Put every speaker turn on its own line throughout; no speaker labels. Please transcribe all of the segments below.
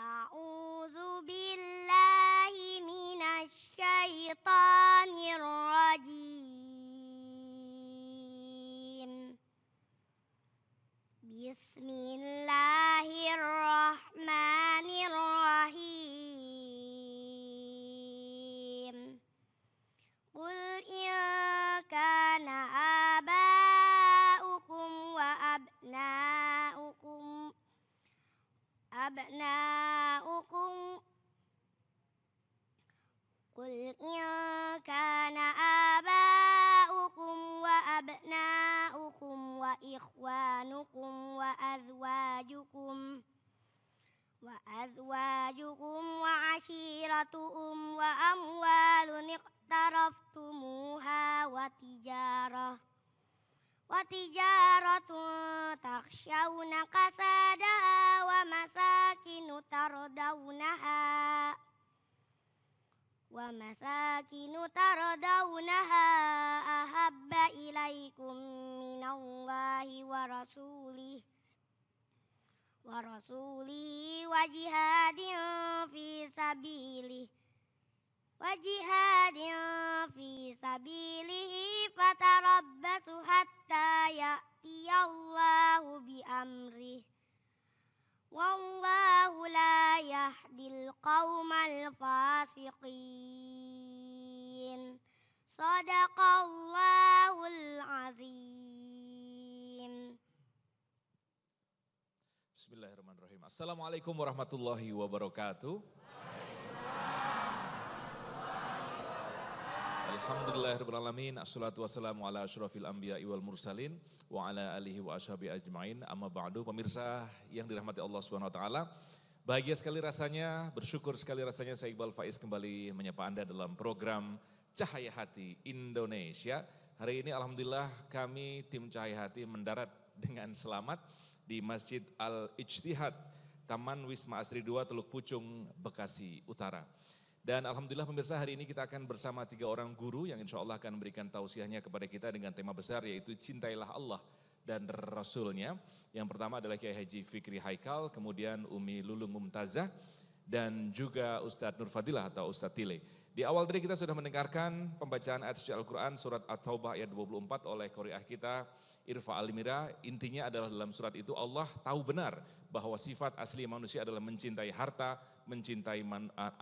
أعوذ بالله من الشيطان الرجيم. بسم الله الرحمن الرحيم. قل إن كان آباؤكم وأبناؤكم وإخوانكم وأزواجكم وعشيرتكم وأموال اقترفتموها وتجارة تخشون كسادها ومساكن ترضونها أحب إليكم من الله ورسوله وجهاد في سبيله فتربصوا حتى يأتي الله بأمره والله لا يهدي القوم الفاسقين. صدق الله العظيم.
Bismillahirrahmanirrahim. Assalamualaikum warahmatullahi wabarakatuh. Alhamdulillahirrahmanirrahim. Assalatu wassalamu ala asyrafil anbiya'i wal mursalin wa ala alihi wa ashabi ajma'in. Amma ba'du. Pemirsa yang dirahmati Allah Subhanahu wa taala, bahagia sekali rasanya, bersyukur sekali rasanya saya Iqbal Faiz kembali menyapa Anda dalam program Cahaya Hati Indonesia. Hari ini alhamdulillah kami tim Cahaya Hati mendarat dengan selamat di Masjid Al-Ijtihad, Taman Wisma Asri 2, Teluk Pucung, Bekasi Utara. Dan alhamdulillah pemirsa, hari ini kita akan bersama 3 orang guru yang insya Allah akan memberikan tausiahnya kepada kita dengan tema besar, yaitu cintailah Allah dan Rasulnya. Yang pertama adalah Kiai Haji Fikri Haikal, kemudian Umi Lulung Mumtazah, dan juga Ustadz Nur Fadilah atau Ustadz Tile. Di awal tadi kita sudah mendengarkan pembacaan ayat suci Al-Quran surat At-Taubah ayat 24 oleh qori'ah kita Irfa Al-Mira. Intinya adalah dalam surat itu Allah tahu benar bahwa sifat asli manusia adalah mencintai harta, mencintai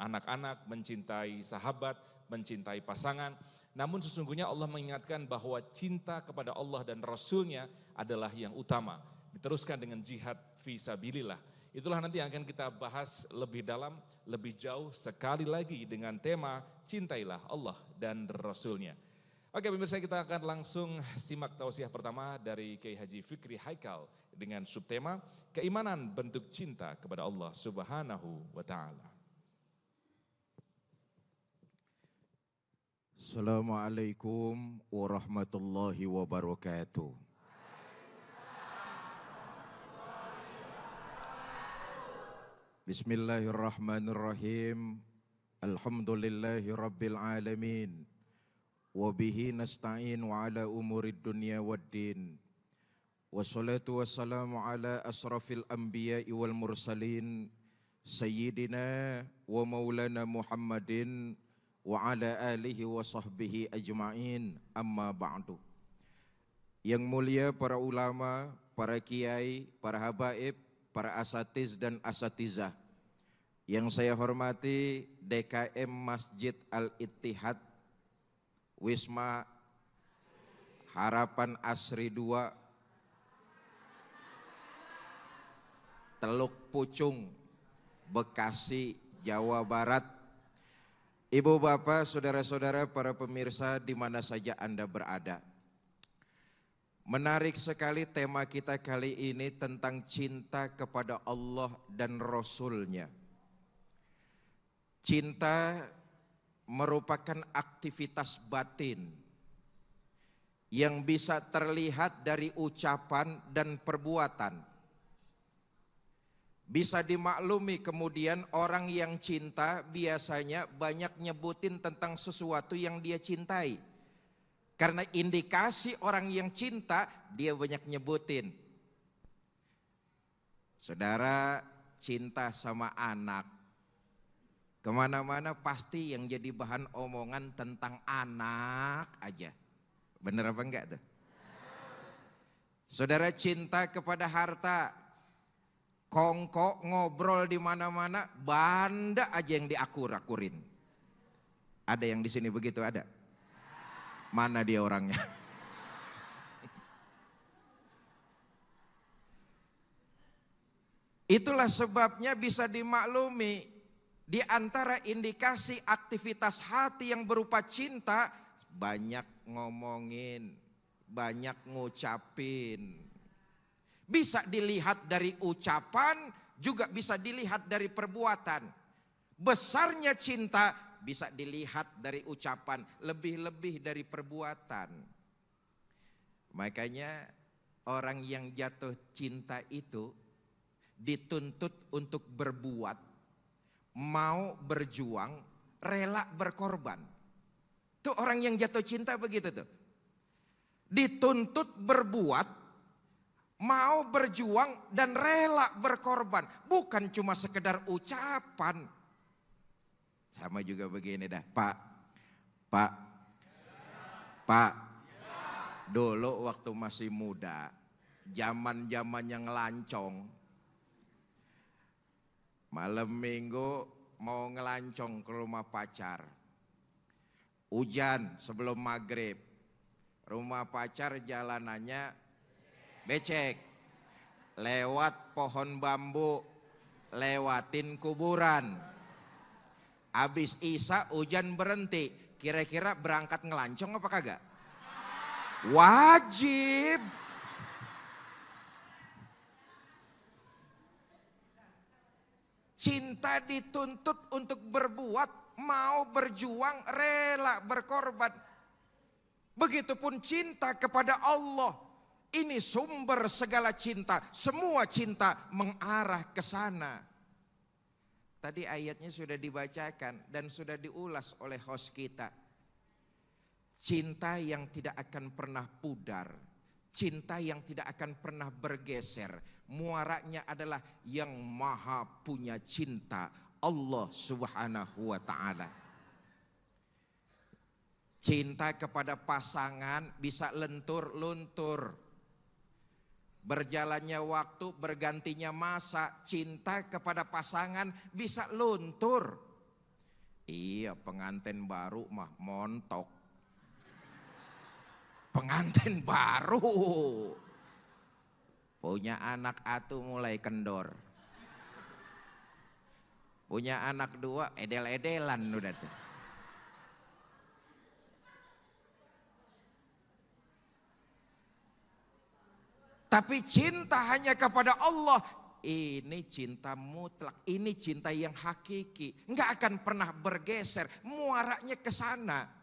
anak-anak, mencintai sahabat, mencintai pasangan. Namun sesungguhnya Allah mengingatkan bahwa cinta kepada Allah dan Rasulnya adalah yang utama. Diteruskan dengan jihad fi sabilillah. Itulah nanti yang akan kita bahas lebih dalam, lebih jauh sekali lagi dengan tema cintailah Allah dan Rasulnya. Oke pemirsa, kita akan langsung simak tausiah pertama dari Kiai Haji Fikri Haikal dengan subtema keimanan bentuk cinta kepada Allah Subhanahu wa taala.
Assalamualaikum warahmatullahi wabarakatuh. Bismillahirrahmanirrahim. Alhamdulillahi rabbil alamin. Wabihi nasta'in wa ala umurid dunya waddin. Wassalatu wassalamu ala asrafil anbiya'i wal mursalin. Sayyidina wa maulana Muhammadin wa ala alihi wa sahbihi ajma'in, amma ba'du. Yang mulia para ulama, para kiai, para habaib, para asatiz dan asatizah. Yang saya hormati DKM Masjid Al-Ittihad, Wisma Harapan Asri 2, Teluk Pucung, Bekasi, Jawa Barat. Ibu bapak, saudara-saudara, para pemirsa di mana saja Anda berada. Menarik sekali tema kita kali ini tentang cinta kepada Allah dan Rasulnya. Cinta merupakan aktivitas batin yang bisa terlihat dari ucapan dan perbuatan. Bisa dimaklumi kemudian orang yang cinta biasanya banyak nyebutin tentang sesuatu yang dia cintai. Karena indikasi orang yang cinta dia banyak nyebutin. Saudara, cinta sama anak. Kemana-mana pasti yang jadi bahan omongan tentang anak aja. Bener apa enggak tuh? Saudara cinta kepada harta, kongko ngobrol di mana-mana, banda aja yang diakur-akurin. Ada yang di sini begitu ada? Mana dia orangnya? Itulah sebabnya bisa dimaklumi di antara indikasi aktivitas hati yang berupa cinta, banyak ngomongin, banyak ngucapin. Bisa dilihat dari ucapan, juga bisa dilihat dari perbuatan. Besarnya cinta bisa dilihat dari ucapan, lebih-lebih dari perbuatan. Makanya orang yang jatuh cinta itu dituntut untuk berbuat, mau berjuang, rela berkorban. Tuh orang yang jatuh cinta begitu tuh. Dituntut berbuat, mau berjuang dan rela berkorban. Bukan cuma sekedar ucapan. Sama juga begini dah, Pak. Dulu waktu masih muda, zaman-zamannya ngelancong. Malam minggu mau ngelancong ke rumah pacar. Hujan sebelum maghrib. Rumah pacar jalanannya becek. Lewat pohon bambu, lewatin kuburan. Habis isya hujan berhenti. Kira-kira berangkat ngelancong apa kagak? Wajib. Cinta dituntut untuk berbuat, mau berjuang, rela berkorban. Begitupun cinta kepada Allah. Ini sumber segala cinta. Semua cinta mengarah ke sana. Tadi ayatnya sudah dibacakan dan sudah diulas oleh host kita. Cinta yang tidak akan pernah pudar. Cinta yang tidak akan pernah bergeser. Muaranya adalah yang maha punya cinta, Allah subhanahu wa ta'ala. Cinta kepada pasangan bisa lentur-luntur. Berjalannya waktu, bergantinya masa, cinta kepada pasangan bisa luntur. Iya, pengantin baru mah montok. Pengantin baru punya anak atu mulai kendor. Punya anak dua edel-edelan udah tuh. Tapi cinta hanya kepada Allah. Ini cinta mutlak, ini cinta yang hakiki. Enggak akan pernah bergeser, muaranya ke sana.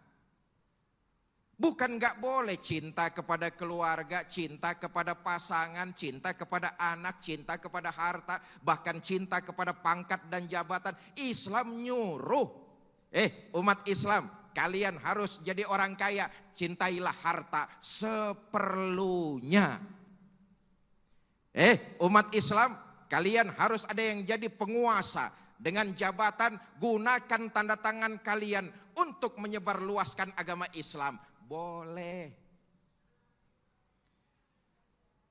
Bukan gak boleh cinta kepada keluarga, cinta kepada pasangan, cinta kepada anak, cinta kepada harta, bahkan cinta kepada pangkat dan jabatan. Islam nyuruh, umat Islam, kalian harus jadi orang kaya, cintailah harta seperlunya. Umat Islam, kalian harus ada yang jadi penguasa. Dengan jabatan, gunakan tanda tangan kalian untuk menyebarluaskan agama Islam. Boleh.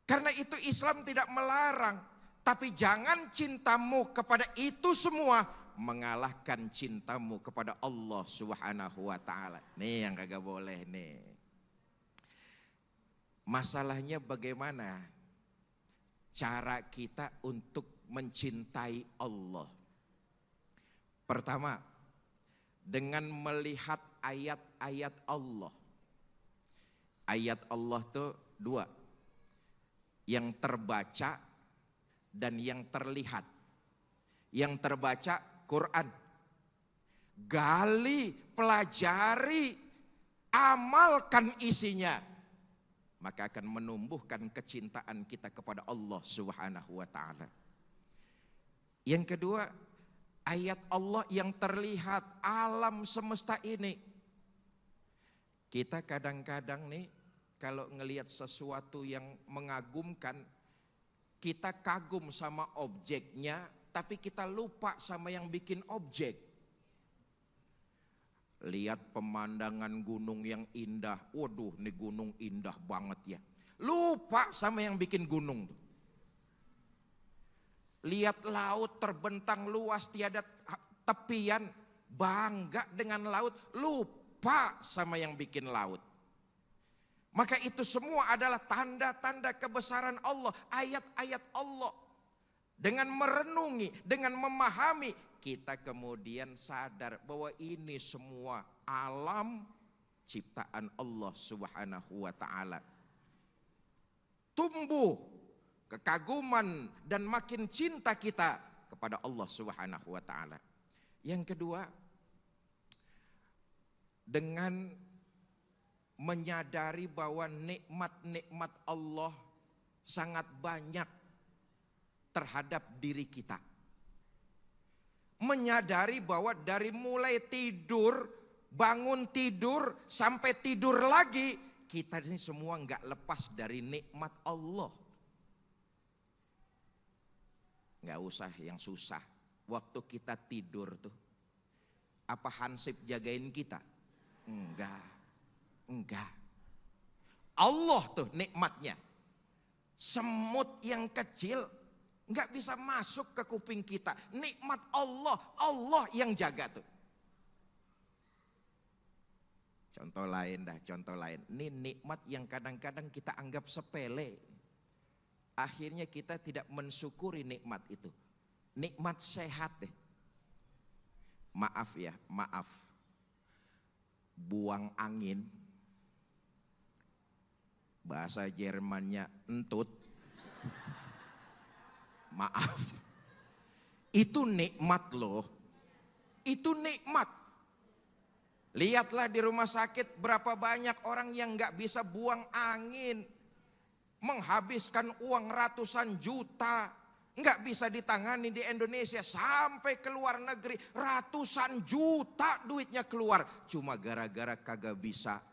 Karena itu Islam tidak melarang. Tapi jangan cintamu kepada itu semua mengalahkan cintamu kepada Allah subhanahu wa ta'ala. Nih yang kagak boleh nih. Masalahnya bagaimana cara kita untuk mencintai Allah. Pertama, dengan melihat ayat-ayat Allah. Ayat Allah itu dua. Yang terbaca dan yang terlihat. Yang terbaca Quran. Gali, pelajari, amalkan isinya. Maka akan menumbuhkan kecintaan kita kepada Allah subhanahu wa ta'ala. Yang kedua, ayat Allah yang terlihat alam semesta ini. Kita kadang-kadang nih kalau ngelihat sesuatu yang mengagumkan, kita kagum sama objeknya, tapi kita lupa sama yang bikin objek. Lihat pemandangan gunung yang indah. Waduh, ini gunung indah banget ya. Lupa sama yang bikin gunung. Lihat laut terbentang luas tiada tepian. Bangga dengan laut. Lupa sama yang bikin laut. Maka itu semua adalah tanda-tanda kebesaran Allah, ayat-ayat Allah. Dengan merenungi, dengan memahami, kita kemudian sadar bahwa ini semua alam ciptaan Allah Subhanahu wa taala. Tumbuh kekaguman dan makin cinta kita kepada Allah Subhanahu wa taala. Yang kedua, dengan menyadari bahwa nikmat-nikmat Allah sangat banyak terhadap diri kita. Menyadari bahwa dari mulai tidur, bangun tidur, sampai tidur lagi, kita ini semua nggak lepas dari nikmat Allah. Nggak usah yang susah. Waktu kita tidur tuh, apa hansip jagain kita? Enggak. Allah tuh nikmatnya. Semut yang kecil nggak bisa masuk ke kuping kita. Nikmat Allah, Allah yang jaga tuh. Contoh lain. Ini nikmat yang kadang-kadang kita anggap sepele. Akhirnya kita tidak mensyukuri nikmat itu. Nikmat sehat deh. Maaf. Buang angin. Bahasa Jermannya entut. Maaf. Itu nikmat loh. Itu nikmat. Lihatlah di rumah sakit berapa banyak orang yang gak bisa buang angin. Menghabiskan uang ratusan juta. Gak bisa ditangani di Indonesia. Sampai ke luar negeri. Ratusan juta duitnya keluar. Cuma gara-gara kagak bisa.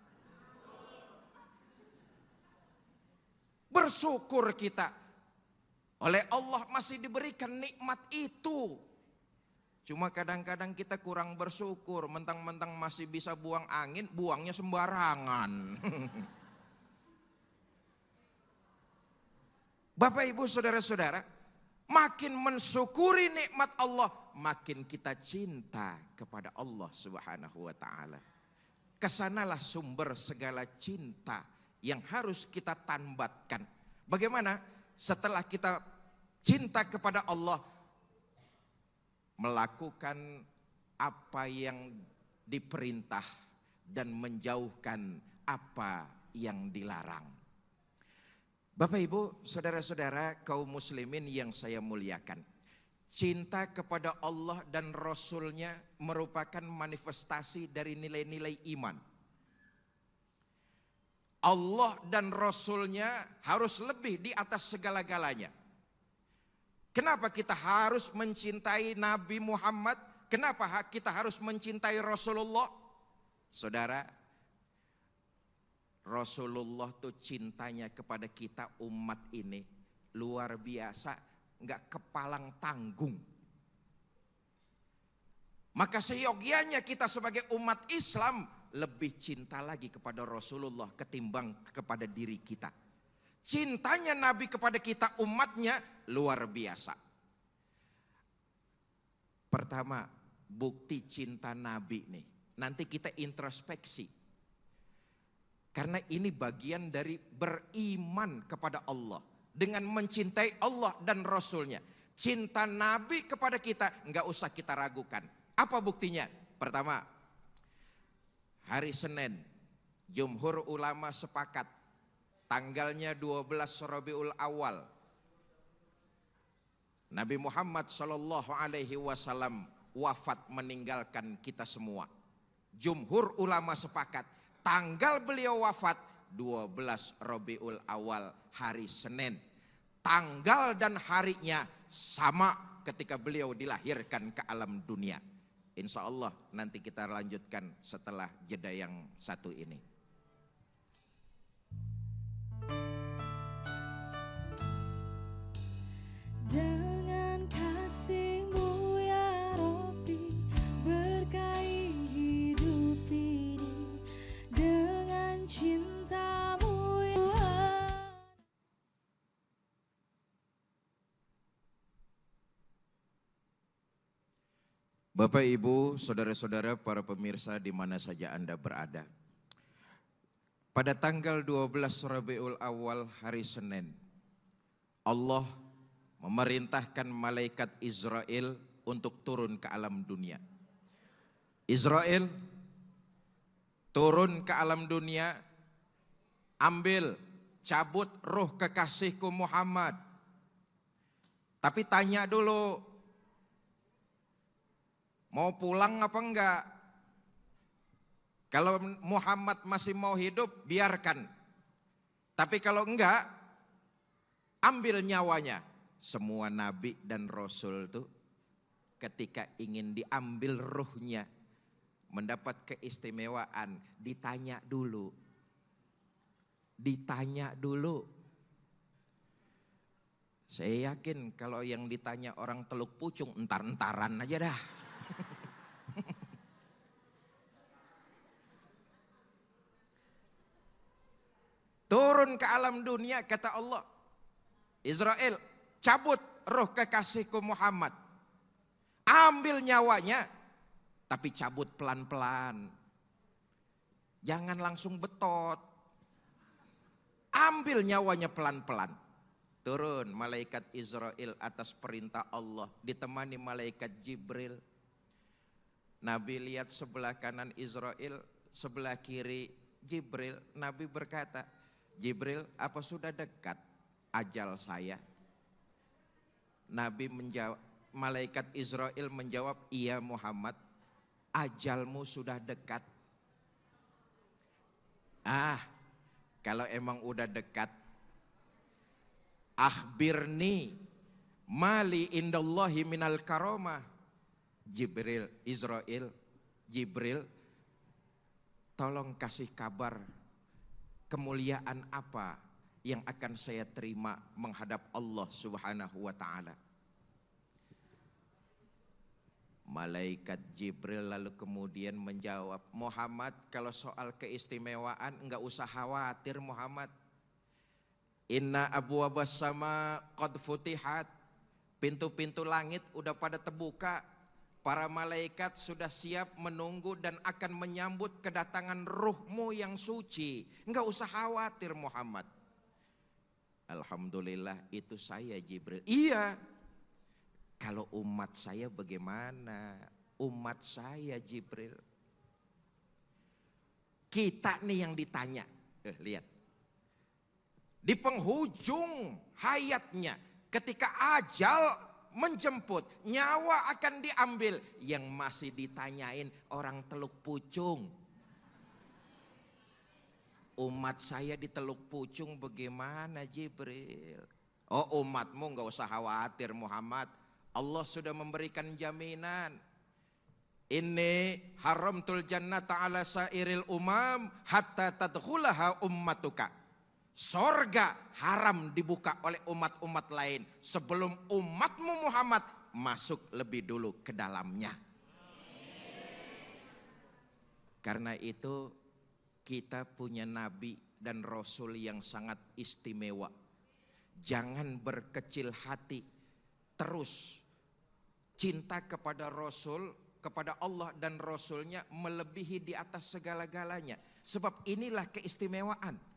Bersyukur kita. Oleh Allah masih diberikan nikmat itu. Cuma kadang-kadang kita kurang bersyukur. Mentang-mentang masih bisa buang angin, buangnya sembarangan. Bapak ibu saudara-saudara, makin mensyukuri nikmat Allah, makin kita cinta kepada Allah Subhanahu wa taala. Kesanalah sumber segala cinta yang harus kita tambatkan. Bagaimana setelah kita cinta kepada Allah, melakukan apa yang diperintah dan menjauhkan apa yang dilarang. Bapak ibu saudara-saudara kaum muslimin yang saya muliakan, cinta kepada Allah dan Rasulnya merupakan manifestasi dari nilai-nilai iman. Allah dan Rasulnya harus lebih di atas segala-galanya. Kenapa kita harus mencintai Nabi Muhammad? Kenapa kita harus mencintai Rasulullah? Saudara, Rasulullah tuh cintanya kepada kita umat ini luar biasa, nggak kepalang tanggung. Maka seyogianya kita sebagai umat Islam lebih cinta lagi kepada Rasulullah ketimbang kepada diri kita. Cintanya Nabi kepada kita umatnya luar biasa. Pertama, bukti cinta Nabi nih. Nanti kita introspeksi. Karena ini bagian dari beriman kepada Allah. Dengan mencintai Allah dan Rasulnya. Cinta Nabi kepada kita nggak usah kita ragukan. Apa buktinya? Pertama, hari Senin, jumhur ulama sepakat tanggalnya 12 Rabiul Awal. Nabi Muhammad Shallallahu Alaihi Wasallam wafat meninggalkan kita semua. Jumhur ulama sepakat tanggal beliau wafat 12 Rabiul Awal hari Senin. Tanggal dan harinya sama ketika beliau dilahirkan ke alam dunia. Insya Allah nanti kita lanjutkan setelah jeda yang satu ini.
Dengan kasih
Bapak, Ibu, saudara-saudara, para pemirsa di mana saja Anda berada. Pada tanggal 12 Rabiul Awal hari Senin, Allah memerintahkan malaikat Israel untuk turun ke alam dunia. Israel turun ke alam dunia, ambil, cabut ruh kekasihku Muhammad. Tapi tanya dulu, mau pulang apa enggak? Kalau Muhammad masih mau hidup, biarkan. Tapi kalau enggak, ambil nyawanya. Semua nabi dan rasul itu ketika ingin diambil ruhnya, mendapat keistimewaan, ditanya dulu. Ditanya dulu. Saya yakin kalau yang ditanya orang Teluk Pucung, entar-entaran aja dah. Turun ke alam dunia, kata Allah, Israel, cabut roh kekasihku Muhammad. Ambil nyawanya, tapi cabut pelan-pelan. Jangan langsung betot. Ambil nyawanya pelan-pelan. Turun malaikat Israel atas perintah Allah, ditemani malaikat Jibril. Nabi lihat sebelah kanan Israel, sebelah kiri Jibril. Nabi berkata, Jibril, apa sudah dekat ajal saya? Nabi menjawab, malaikat Israel menjawab, iya Muhammad, ajalmu sudah dekat. Kalau emang udah dekat, akhbirni mali indallahi minal karomah. Jibril, Israel, Jibril, tolong kasih kabar kemuliaan apa yang akan saya terima menghadap Allah Subhanahu wa ta'ala. Malaikat Jibril lalu kemudian menjawab, Muhammad, kalau soal keistimewaan enggak usah khawatir Muhammad. Inna abwabas sama qad futihat. Pintu-pintu langit udah pada terbuka. Para malaikat sudah siap menunggu dan akan menyambut kedatangan ruhmu yang suci. Enggak usah khawatir Muhammad. Alhamdulillah, itu saya Jibril. Iya. Kalau umat saya bagaimana? Umat saya Jibril. Kita nih yang ditanya. Lihat. Di penghujung hayatnya, ketika ajal menjemput, nyawa akan diambil, yang masih ditanyain orang Teluk Pucung. Umat saya di Teluk Pucung bagaimana Jibril? Oh, umatmu gak usah khawatir Muhammad. Allah sudah memberikan jaminan. Inni haramtul jannata ala sairil umam hatta tadkhulaha ummatuka. Sorga haram dibuka oleh umat-umat lain sebelum umatmu Muhammad masuk lebih dulu ke dalamnya. Karena itu kita punya nabi dan rasul yang sangat istimewa. Jangan berkecil hati, terus cinta kepada rasul, kepada Allah dan rasulnya melebihi di atas segala-galanya. Sebab inilah keistimewaan.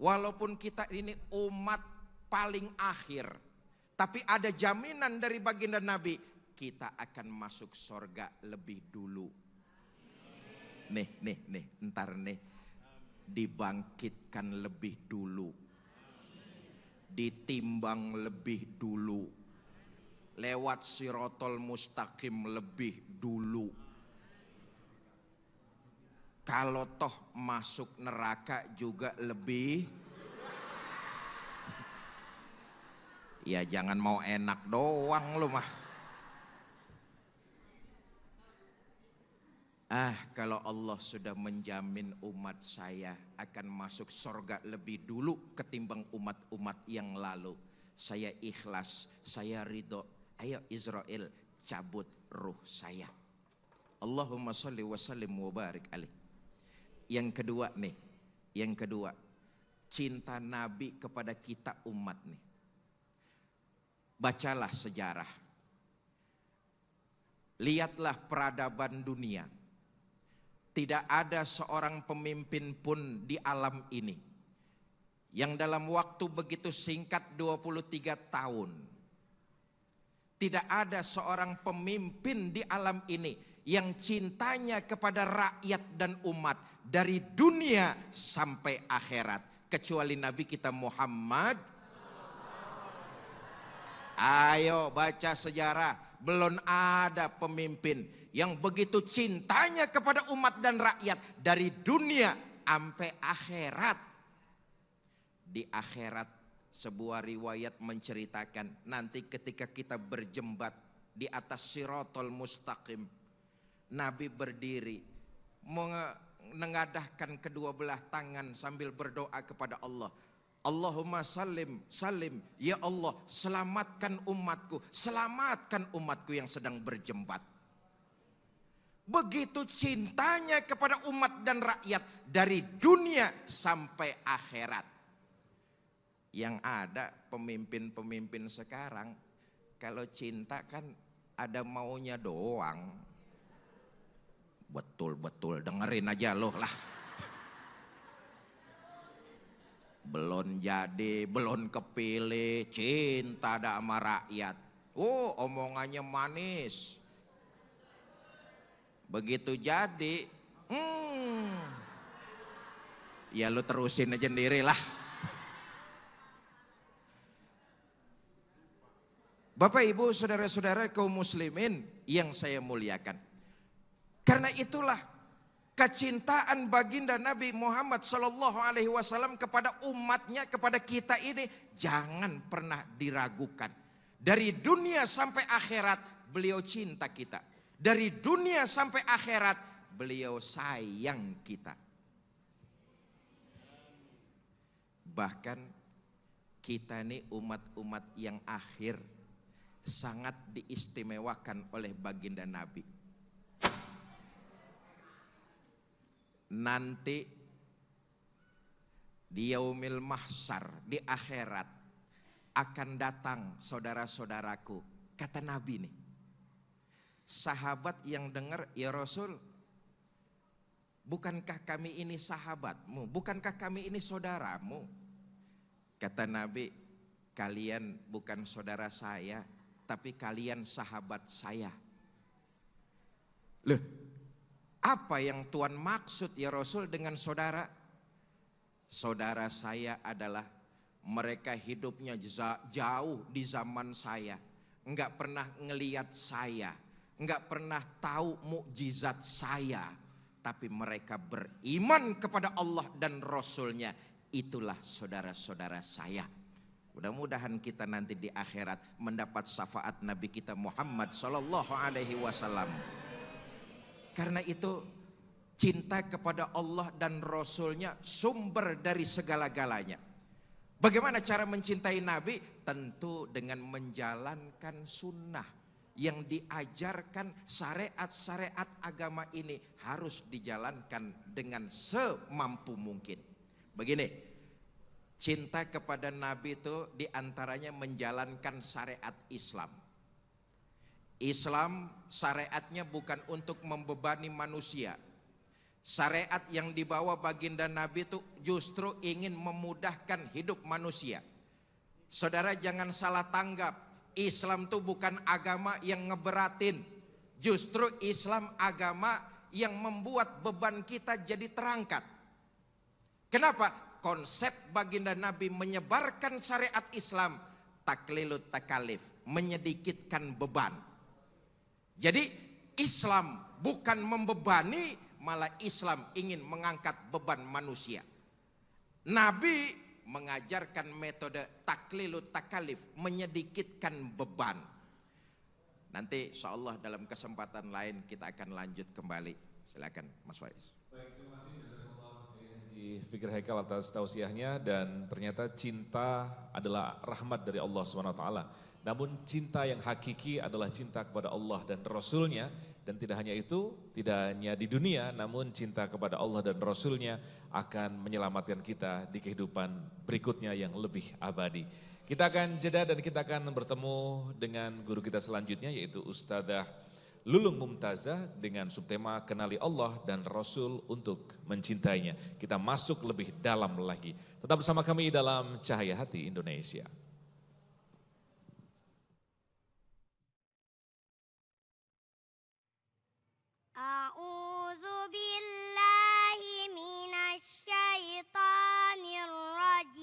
Walaupun kita ini umat paling akhir, tapi ada jaminan dari baginda Nabi, kita akan masuk surga lebih dulu. Nih, ntar nih, dibangkitkan lebih dulu, ditimbang lebih dulu, lewat sirotol mustaqim lebih dulu. Kalau toh masuk neraka juga lebih. Ya jangan mau enak doang lu mah. Kalau Allah sudah menjamin umat saya akan masuk surga lebih dulu ketimbang umat-umat yang lalu, saya ikhlas, saya ridho. Ayo Israel, cabut ruh saya. Allahumma sholli wa sallim wa barik alaih. Yang kedua nih, yang kedua, cinta Nabi kepada kita umat nih. Bacalah sejarah. lihatlah peradaban dunia. Tidak ada seorang pemimpin pun di alam ini yang dalam waktu begitu singkat 23 tahun. Tidak ada seorang pemimpin di alam ini yang cintanya kepada rakyat dan umat dari dunia sampai akhirat. Kecuali Nabi kita Muhammad. Ayo baca sejarah. Belum ada pemimpin yang begitu cintanya kepada umat dan rakyat dari dunia sampai akhirat. Di akhirat sebuah riwayat menceritakan nanti ketika kita berjembat di atas Shiratal Mustaqim, Nabi berdiri menengadahkan kedua belah tangan sambil berdoa kepada Allah. Allahumma salim, salim, ya Allah selamatkan umatku yang sedang berjembat. Begitu cintanya kepada umat dan rakyat dari dunia sampai akhirat. Yang ada pemimpin-pemimpin sekarang kalau cinta kan ada maunya doang. Betul-betul dengerin aja loh lah. Belum jadi, belum kepilih, cinta ada sama rakyat. Oh, omongannya manis. Begitu jadi, ya lu terusin aja sendiri lah. Bapak Ibu saudara-saudara kaum muslimin yang saya muliakan. Karena itulah kecintaan baginda Nabi Muhammad SAW kepada umatnya, kepada kita ini jangan pernah diragukan. Dari dunia sampai akhirat beliau cinta kita. Dari dunia sampai akhirat beliau sayang kita. Bahkan kita ini umat-umat yang akhir sangat diistimewakan oleh baginda Nabi. Nanti di yaumil mahsyar, di akhirat akan datang saudara-saudaraku, kata Nabi nih. Sahabat yang dengar, ya Rasul, bukankah kami ini sahabatmu, bukankah kami ini saudaramu? Kata Nabi, kalian bukan saudara saya, tapi kalian sahabat saya. Loh, apa yang Tuhan maksud ya Rasul dengan saudara? Saudara saya adalah mereka hidupnya jauh di zaman saya, enggak pernah ngelihat saya, enggak pernah tahu mukjizat saya, tapi mereka beriman kepada Allah dan Rasulnya. Itulah saudara-saudara saya. Mudah-mudahan kita nanti di akhirat mendapat syafaat Nabi kita Muhammad sallallahu alaihi wasallam. Karena itu cinta kepada Allah dan Rasulnya sumber dari segala-galanya. Bagaimana cara mencintai Nabi? Tentu dengan menjalankan sunnah yang diajarkan, syariat-syariat agama ini harus dijalankan dengan semampu mungkin. Begini, cinta kepada Nabi itu diantaranya menjalankan syariat Islam. Islam syariatnya bukan untuk membebani manusia. Syariat yang dibawa baginda Nabi itu justru ingin memudahkan hidup manusia. Saudara jangan salah tanggap, Islam itu bukan agama yang ngeberatin. Justru Islam agama yang membuat beban kita jadi terangkat. Kenapa? Konsep baginda Nabi menyebarkan syariat Islam, taklilut takalif, menyedikitkan beban. Jadi Islam bukan membebani, malah Islam ingin mengangkat beban manusia. Nabi mengajarkan metode taklilut takalif, menyedikitkan beban. Nanti insyaallah dalam kesempatan lain kita akan lanjut kembali. Silakan Mas Faiz.
Baik, terima kasih jazakallah Haji Fikri Haikal atas tausiahnya. Dan ternyata cinta adalah rahmat dari Allah SWT. Namun cinta yang hakiki adalah cinta kepada Allah dan Rasulnya. Dan tidak hanya itu, tidak hanya di dunia, namun cinta kepada Allah dan Rasulnya akan menyelamatkan kita di kehidupan berikutnya yang lebih abadi. Kita akan jeda dan kita akan bertemu dengan guru kita selanjutnya, yaitu Ustadzah Lulung Mumtazah dengan subtema Kenali Allah dan Rasul untuk mencintainya. Kita masuk lebih dalam lagi. Tetap bersama kami dalam Cahaya Hati Indonesia.
A'udzu billahi minasy syaithanir rajim.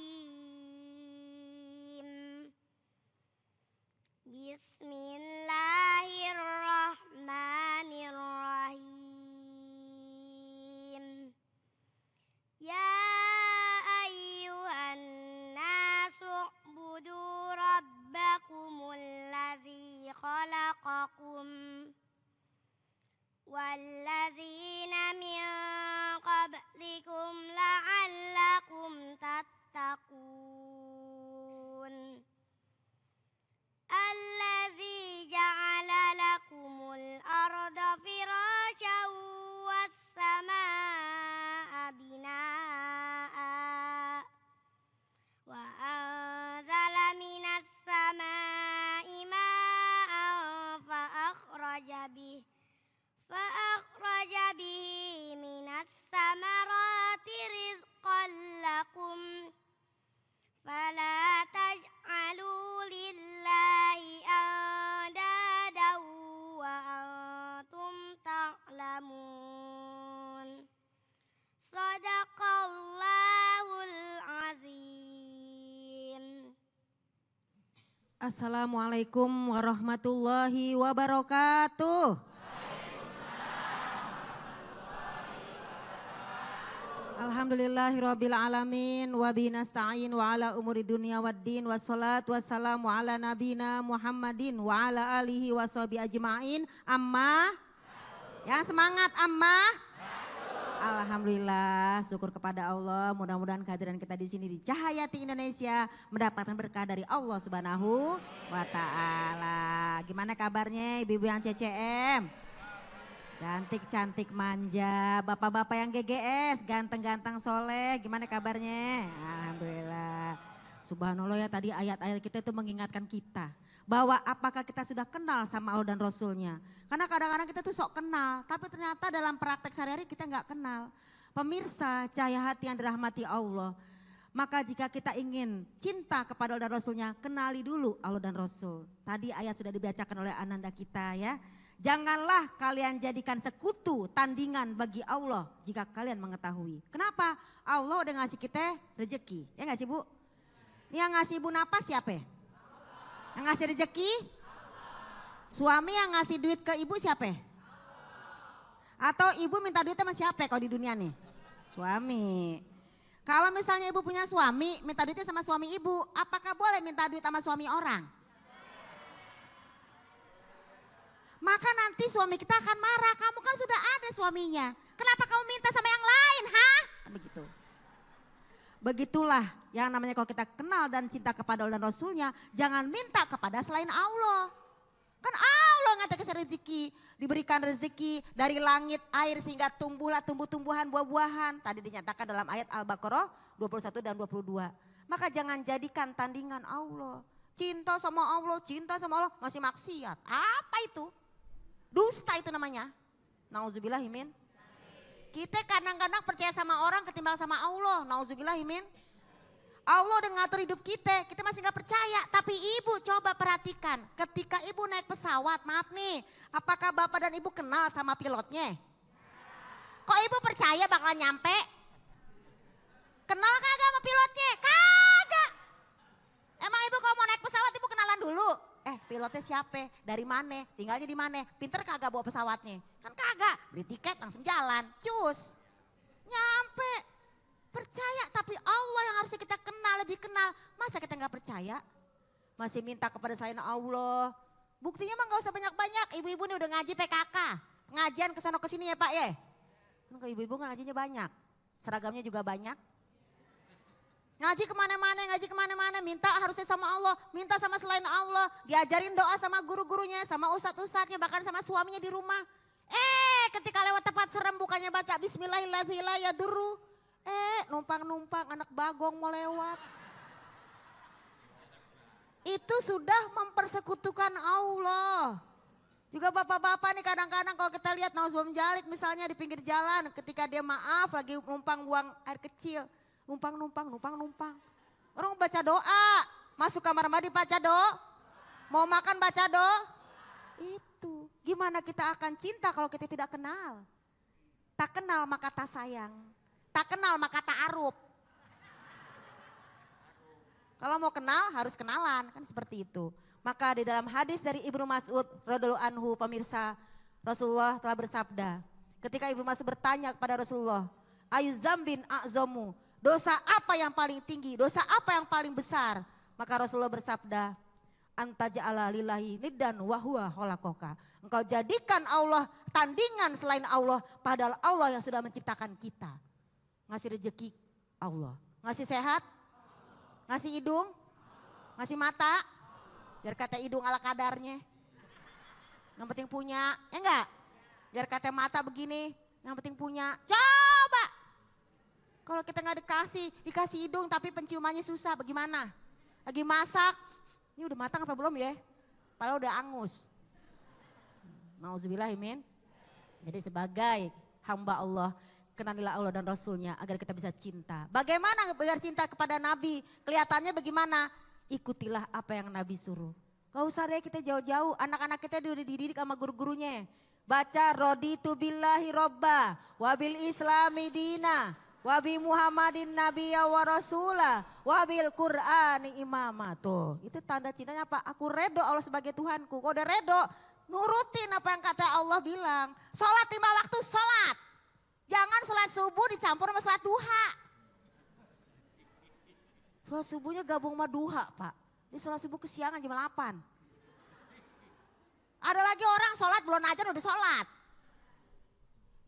Bismillahirrahmanirrahim. Ya ayyuhan nasu ubudu rabbakumul ladzi khalaqakum walladzina min qablikum la'allakum tattaqun. Alladzi ja'ala lakumul arda firasyan was samaa'a binaa'a wa anzala minas samaa'i maa'an fa akhraja bihi minas samarati rizqan lakum fala taj'alu lillahi andadan wa antum ta'lamun. Shadaqallahul azim.
Assalamualaikum warahmatullahi wabarakatuh. Alhamdulillahirabbil alamin wa bihi nasta'in wa ala umuri dunya waddin wassalatu wassalamu ala nabina Muhammadin wa ala alihi washabihi ajmain. Amma yang semangat amma. Alhamdulillah, syukur kepada Allah. Mudah-mudahan kehadiran kita di sini di Cahaya Hati Indonesia mendapatkan berkah dari Allah Subhanahu wa taala. Gimana kabarnya ibu-ibu yang CCM? Cantik-cantik manja, bapak-bapak yang GGS, ganteng-ganteng soleh, gimana kabarnya? Alhamdulillah. Subhanallah ya, tadi ayat-ayat kita itu mengingatkan kita bahwa apakah kita sudah kenal sama Allah dan Rasulnya. Karena kadang-kadang kita tuh sok kenal, tapi ternyata dalam praktek sehari-hari kita nggak kenal. Pemirsa Cahaya Hati yang dirahmati Allah, maka jika kita ingin cinta kepada Allah dan Rasulnya, kenali dulu Allah dan Rasul. Tadi ayat sudah dibacakan oleh ananda kita ya. Janganlah kalian jadikan sekutu tandingan bagi Allah jika kalian mengetahui. Kenapa? Allah udah ngasih kita rezeki, ya nggak sih Bu? Ini yang ngasih ibu napas siapa? Yang ngasih rezeki? Suami yang ngasih duit ke ibu siapa? Atau ibu minta duit sama siapa kalau di dunia nih? Suami. Kalau misalnya ibu punya suami, minta duitnya sama suami ibu, apakah boleh minta duit sama suami orang? Maka nanti suami kita akan marah, kamu kan sudah ada suaminya, kenapa kamu minta sama yang lain, hah? Begitu. Begitulah yang namanya kalau kita kenal dan cinta kepada Allah dan Rasulnya, jangan minta kepada selain Allah. Kan Allah nggak kasih rezeki, diberikan rezeki dari langit, air sehingga tumbuhlah tumbuh-tumbuhan, buah-buahan. Tadi dinyatakan dalam ayat Al-Baqarah 21 dan 22. Maka jangan jadikan tandingan Allah. Cinta sama Allah masih maksiat. Apa itu? Dusta itu namanya. Nauzubillahimin. Kita kadang-kadang percaya sama orang ketimbang sama Allah. Nauzubillahimin. Allah udah ngatur hidup kita masih gak percaya. Tapi ibu coba perhatikan, ketika ibu naik pesawat, maaf nih, apakah bapak dan ibu kenal sama pilotnya? Kok ibu percaya bakal nyampe? Kenal kagak sama pilotnya? Kagak. Emang ibu kalau mau naik pesawat ibu kenalan dulu? Pilotnya siapa? Dari mana? Tinggalnya di mana? Pinter kagak bawa pesawatnya? Kan kagak. Beli tiket langsung jalan. Cus. Nyampe. Percaya, tapi Allah yang harusnya kita kenal, lebih kenal. Masa kita nggak percaya? Masih minta kepada selain Allah. Buktinya mah nggak usah banyak-banyak. Ibu-ibu nih udah ngaji PKK. Pengajian kesana kesini ya Pak ya. Kan kalau ibu-ibu ngajinya banyak. Seragamnya juga banyak. Ngaji kemana-mana, minta harusnya sama Allah, minta sama selain Allah, diajarin doa sama guru-gurunya, sama ustadz-ustadznya, bahkan sama suaminya di rumah. Ketika lewat tempat serem bukannya baca bismillahirrahmanirrahim, numpang-numpang anak bagong mau lewat. Itu sudah mempersekutukan Allah. Juga bapak-bapak nih kadang-kadang kalau kita lihat Nauzubam Jalik misalnya di pinggir jalan ketika dia maaf lagi numpang buang air kecil. Numpang. Orang baca doa, masuk kamar mandi baca doa, mau makan baca doa. Itu, gimana kita akan cinta kalau kita tidak kenal? Tak kenal maka tak sayang, tak kenal maka tak arup. Kalau mau kenal harus kenalan, kan seperti itu. Maka di dalam hadis dari Ibnu Mas'ud radhiyallahu anhu pemirsa, Rasulullah telah bersabda. Ketika Ibnu Mas'ud bertanya kepada Rasulullah, ayu zambin a'zomu, dosa apa yang paling tinggi, dosa apa yang paling besar? Maka Rasulullah bersabda, anta ja'ala lillahi niddan wa huwa khalaqaka. Engkau jadikan Allah tandingan selain Allah, padahal Allah yang sudah menciptakan kita. Ngasih rezeki Allah, ngasih sehat, ngasih hidung, ngasih mata, biar kata hidung ala kadarnya. Yang penting punya, ya enggak? Biar kata mata begini, yang penting punya. Coba, kalau kita nggak dikasih hidung tapi penciumannya susah, bagaimana? Lagi masak, ini udah matang apa belum ya? Padahal udah angus. Nauzubillahimin. Jadi sebagai hamba Allah, kenalilah Allah dan Rasulnya agar kita bisa cinta. Bagaimana biar cinta kepada Nabi? Kelihatannya bagaimana? Ikutilah apa yang Nabi suruh. Gak usah deh kita jauh-jauh, anak-anak kita udah dididik sama guru-gurunya. Baca raditu billahi robba, wabil islami dina, wabi Muhammadin nabiyya wa rasulah, wabil Qur'ani imama. Tuh, itu tanda cintanya apa? Aku redo Allah sebagai Tuhanku. Kau udah redo, nurutin apa yang kata Allah bilang. Sholat 5 waktu sholat. Jangan sholat subuh dicampur sama sholat duha. Sholat subuhnya gabung sama duha Pak. Ini sholat subuh kesiangan jam 8. Ada lagi orang sholat belum aja udah sholat.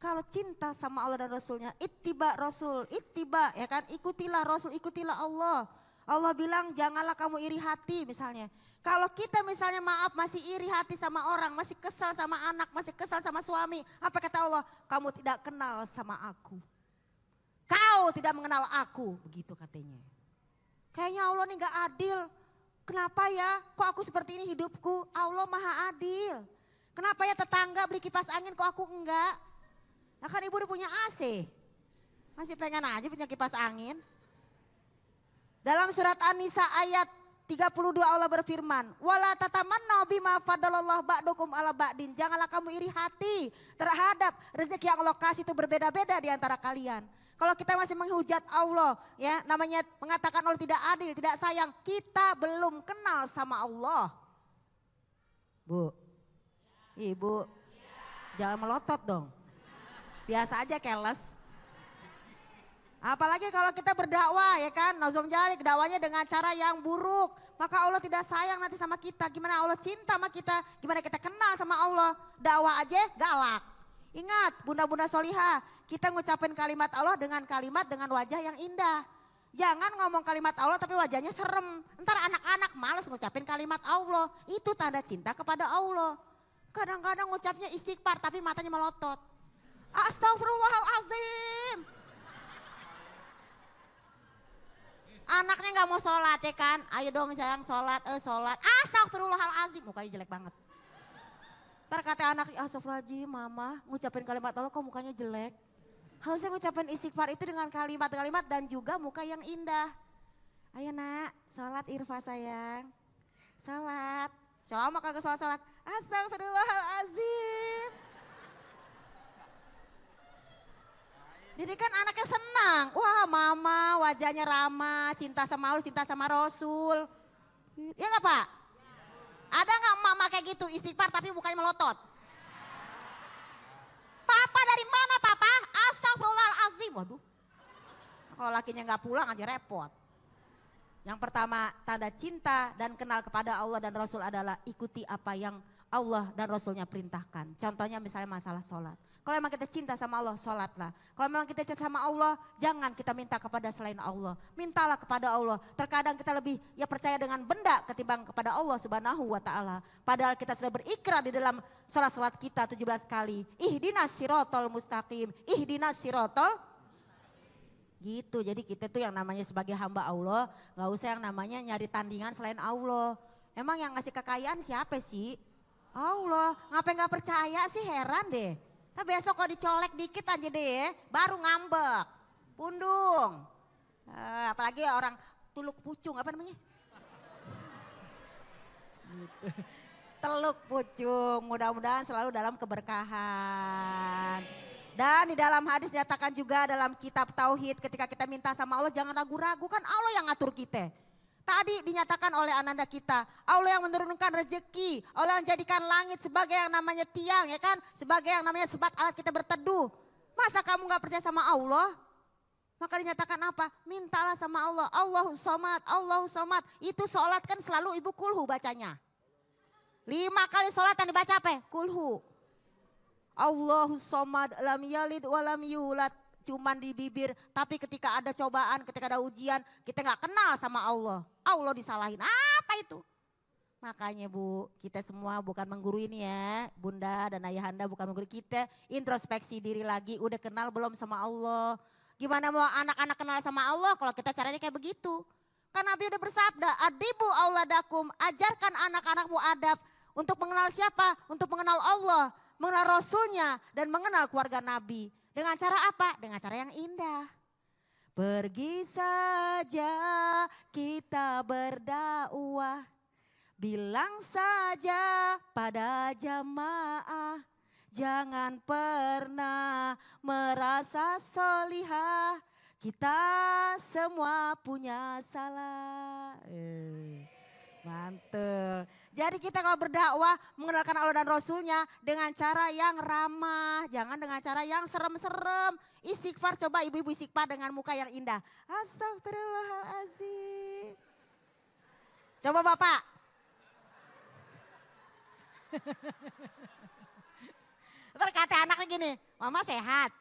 Kalau cinta sama Allah dan Rasulnya, ittiba Rasul, ittiba ya kan, ikutilah Rasul, ikutilah Allah. Allah bilang janganlah kamu iri hati misalnya. Kalau kita misalnya maaf masih iri hati sama orang, masih kesal sama anak, masih kesal sama suami. Apa kata Allah? Kamu tidak kenal sama aku. Kau tidak mengenal aku, begitu katanya. Kayaknya Allah ini gak adil. Kenapa ya? Kok aku seperti ini hidupku? Allah maha adil. Kenapa ya tetangga beli kipas angin kok aku enggak? Nah kan ibu udah punya AC. Masih pengen aja punya kipas angin. Dalam surat An-Nisa ayat 32 Allah berfirman, wala tatamannaw bima fadalallahu ba'dukum ala ba'din. Janganlah kamu iri hati terhadap rezeki yang Allah kasih itu berbeda-beda di antara kalian. Kalau kita masih menghujat Allah, ya namanya mengatakan Allah tidak adil, tidak sayang, kita belum kenal sama Allah. Bu, ibu, jangan melotot dong. Biasa aja keles. Apalagi kalau kita berdakwah ya kan, Nauzubam Jalik dakwanya dengan cara yang buruk. Maka Allah tidak sayang nanti sama kita. Gimana Allah cinta sama kita, gimana kita kenal sama Allah. Dakwah aja galak. Ingat bunda-bunda solihah, kita ngucapin kalimat Allah dengan kalimat dengan wajah yang indah. Jangan ngomong kalimat Allah tapi wajahnya serem. Ntar anak-anak males ngucapin kalimat Allah. Itu tanda cinta kepada Allah. Kadang-kadang ngucapnya istighfar tapi matanya melotot. Astagfirullahalazim. Anaknya gak mau sholat ya kan. Ayo dong sayang sholat, sholat. Astagfirullahalazim, mukanya jelek banget. Ntar kata anak, astagfirullahaladzim mama ngucapin kalimat Allah kok mukanya jelek. Harusnya ngucapin istighfar itu dengan kalimat-kalimat dan juga muka yang indah. Ayo nak, sholat Irfa sayang. Sholat. Selama kagak sholat. Astagfirullahalazim. Jadi kan anaknya senang. Wah mama wajahnya ramah, cinta sama Allah, cinta sama Rasul. Ya enggak Pak? Ada nggak mama kayak gitu istighfar tapi mukanya melotot? Papa dari mana papa? Astagfirullahalazim. Waduh. Kalau lakinya nggak pulang aja repot. Yang pertama tanda cinta dan kenal kepada Allah dan Rasul adalah ikuti apa yang Allah dan Rasulnya perintahkan. Contohnya misalnya masalah sholat. Kalau memang kita cinta sama Allah, sholatlah. Kalau memang kita cinta sama Allah, jangan kita minta kepada selain Allah. Mintalah kepada Allah. Terkadang kita lebih ya percaya dengan benda ketimbang kepada Allah Subhanahu wa ta'ala. Padahal kita sudah berikrar di dalam sholat-sholat kita 17 kali. Ihdinas sirotol mustaqim, ihdinas sirotol. Gitu, jadi kita tuh yang namanya sebagai hamba Allah, gak usah yang namanya nyari tandingan selain Allah. Emang yang ngasih kekayaan siapa sih? Allah, ngapain nggak percaya sih, heran deh. Tapi besok kalau dicolek dikit aja deh, baru ngambek, pundung. Apalagi orang tuluk pucung, apa namanya? Teluk pucung, mudah-mudahan selalu dalam keberkahan. Dan di dalam hadis nyatakan juga dalam kitab Tauhid ketika kita minta sama Allah jangan ragu-ragu, kan Allah yang ngatur kita. Tadi dinyatakan oleh ananda kita, Allah yang menurunkan rezeki, Allah yang jadikan langit sebagai yang namanya tiang ya kan, sebagai yang namanya sebat alat kita berteduh. Masa kamu gak percaya sama Allah? Maka dinyatakan apa? Mintalah sama Allah, Allahus Somad, Allahus Somad. Itu sholat kan selalu ibu kulhu bacanya. 5 kali sholat yang dibaca apa? Kulhu. Allahus Somad, lam yalid walam yulad. Cuman di bibir, tapi ketika ada cobaan, ketika ada ujian, kita gak kenal sama Allah. Allah disalahin, apa itu? Makanya Bu, kita semua bukan menggurui ini ya. Bunda dan ayahanda bukan menggurui kita. Introspeksi diri lagi, udah kenal belum sama Allah? Gimana mau anak-anak kenal sama Allah kalau kita caranya kayak begitu? Kan Nabi udah bersabda, adibu auladakum, ajarkan anak-anakmu adab. Untuk mengenal siapa? Untuk mengenal Allah, mengenal Rasulnya, dan mengenal keluarga Nabi. Dengan cara apa? Dengan cara yang indah. Pergi saja kita berdakwah, bilang saja pada jamaah, jangan pernah merasa solihah, kita semua punya salah. Mantul. Jadi kita kalau berdakwah mengenalkan Allah dan Rasulnya dengan cara yang ramah. Jangan dengan cara yang serem-serem. Istighfar, coba ibu-ibu istighfar dengan muka yang indah. Astagfirullahaladzim. Coba Bapak. Ntar kata anaknya gini, Mama sehat.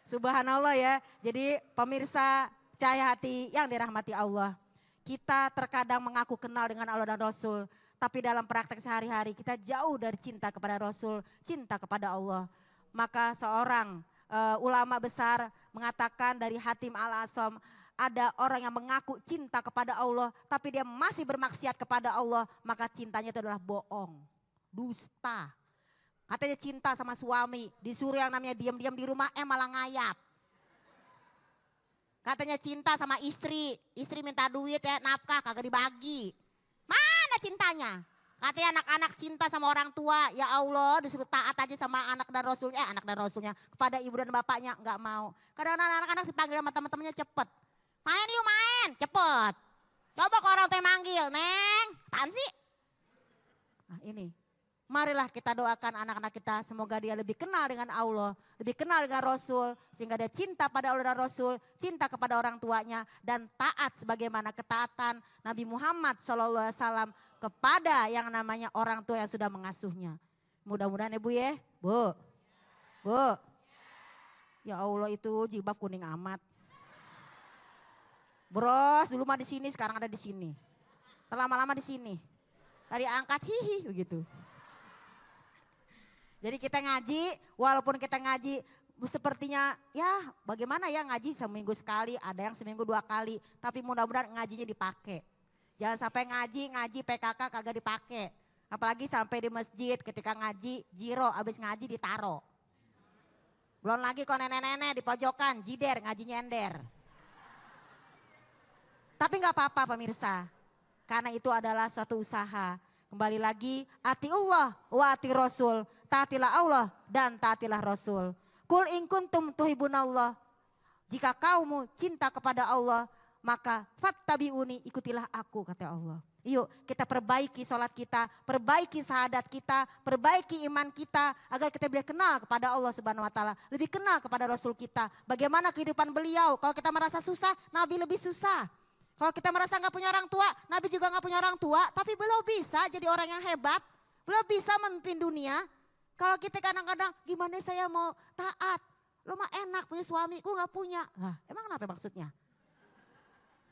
Subhanallah ya. Jadi pemirsa cahaya hati yang dirahmati Allah. Kita terkadang mengaku kenal dengan Allah dan Rasul. Tapi dalam praktek sehari-hari kita jauh dari cinta kepada Rasul, cinta kepada Allah. Maka seorang ulama besar mengatakan dari Hatim Al-Asom, ada orang yang mengaku cinta kepada Allah tapi dia masih bermaksiat kepada Allah, maka cintanya itu adalah bohong, dusta. Katanya cinta sama suami, disuruh yang namanya diam-diam di rumah malah ngayap. Katanya cinta sama istri minta duit ya nafkah kagak dibagi. Mana cintanya? Katanya anak-anak cinta sama orang tua, ya Allah disuruh taat aja sama anak dan rasulnya, kepada ibu dan bapaknya nggak mau. Kadang anak-anak dipanggil sama teman-temannya cepet. Main yuk main, cepet. Coba kalau orang tua yang manggil, Neng, apaan sih? Nah ini, marilah kita doakan anak-anak kita semoga dia lebih kenal dengan Allah, lebih kenal dengan Rasul, sehingga dia cinta pada Allah dan Rasul, cinta kepada orang tuanya, dan taat sebagaimana ketaatan Nabi Muhammad SAW kepada yang namanya orang tua yang sudah mengasuhnya. Mudah-mudahan ya Bu ya, Bu. Ya Allah itu jilbab kuning amat. Bros dulu mah di sini, sekarang ada di sini. Lama-lama di sini. Tadi angkat hihi begitu. Jadi kita ngaji, walaupun kita ngaji sepertinya ya bagaimana ya ngaji seminggu sekali, ada yang seminggu 2 kali. Tapi mudah-mudahan ngajinya dipakai. Jangan sampai ngaji PKK kagak dipakai. Apalagi sampai di masjid ketika ngaji, jiro abis ngaji ditaro. Belum lagi kalau nenek-nenek di pojokan, jider ngaji nyender. Tapi gak apa-apa pemirsa, karena itu adalah suatu usaha. Kembali lagi, ati Allah wa ati Rasul, taatilah Allah dan taatilah Rasul. Kul in kuntum tuhibunallah, jika kamu cinta kepada Allah, maka fattabi'uni, ikutilah aku kata Allah. Yuk kita perbaiki sholat kita, perbaiki syahadat kita, perbaiki iman kita, agar kita bisa kenal kepada Allah Subhanahu Wa Taala, lebih kenal kepada Rasul kita. Bagaimana kehidupan beliau, kalau kita merasa susah, Nabi lebih susah. Kalau kita merasa gak punya orang tua, Nabi juga gak punya orang tua, tapi beliau bisa jadi orang yang hebat, beliau bisa memimpin dunia. Kalau kita kadang-kadang gimana saya mau taat, lo mah enak punya suami, gue gak punya. Lah emang kenapa maksudnya?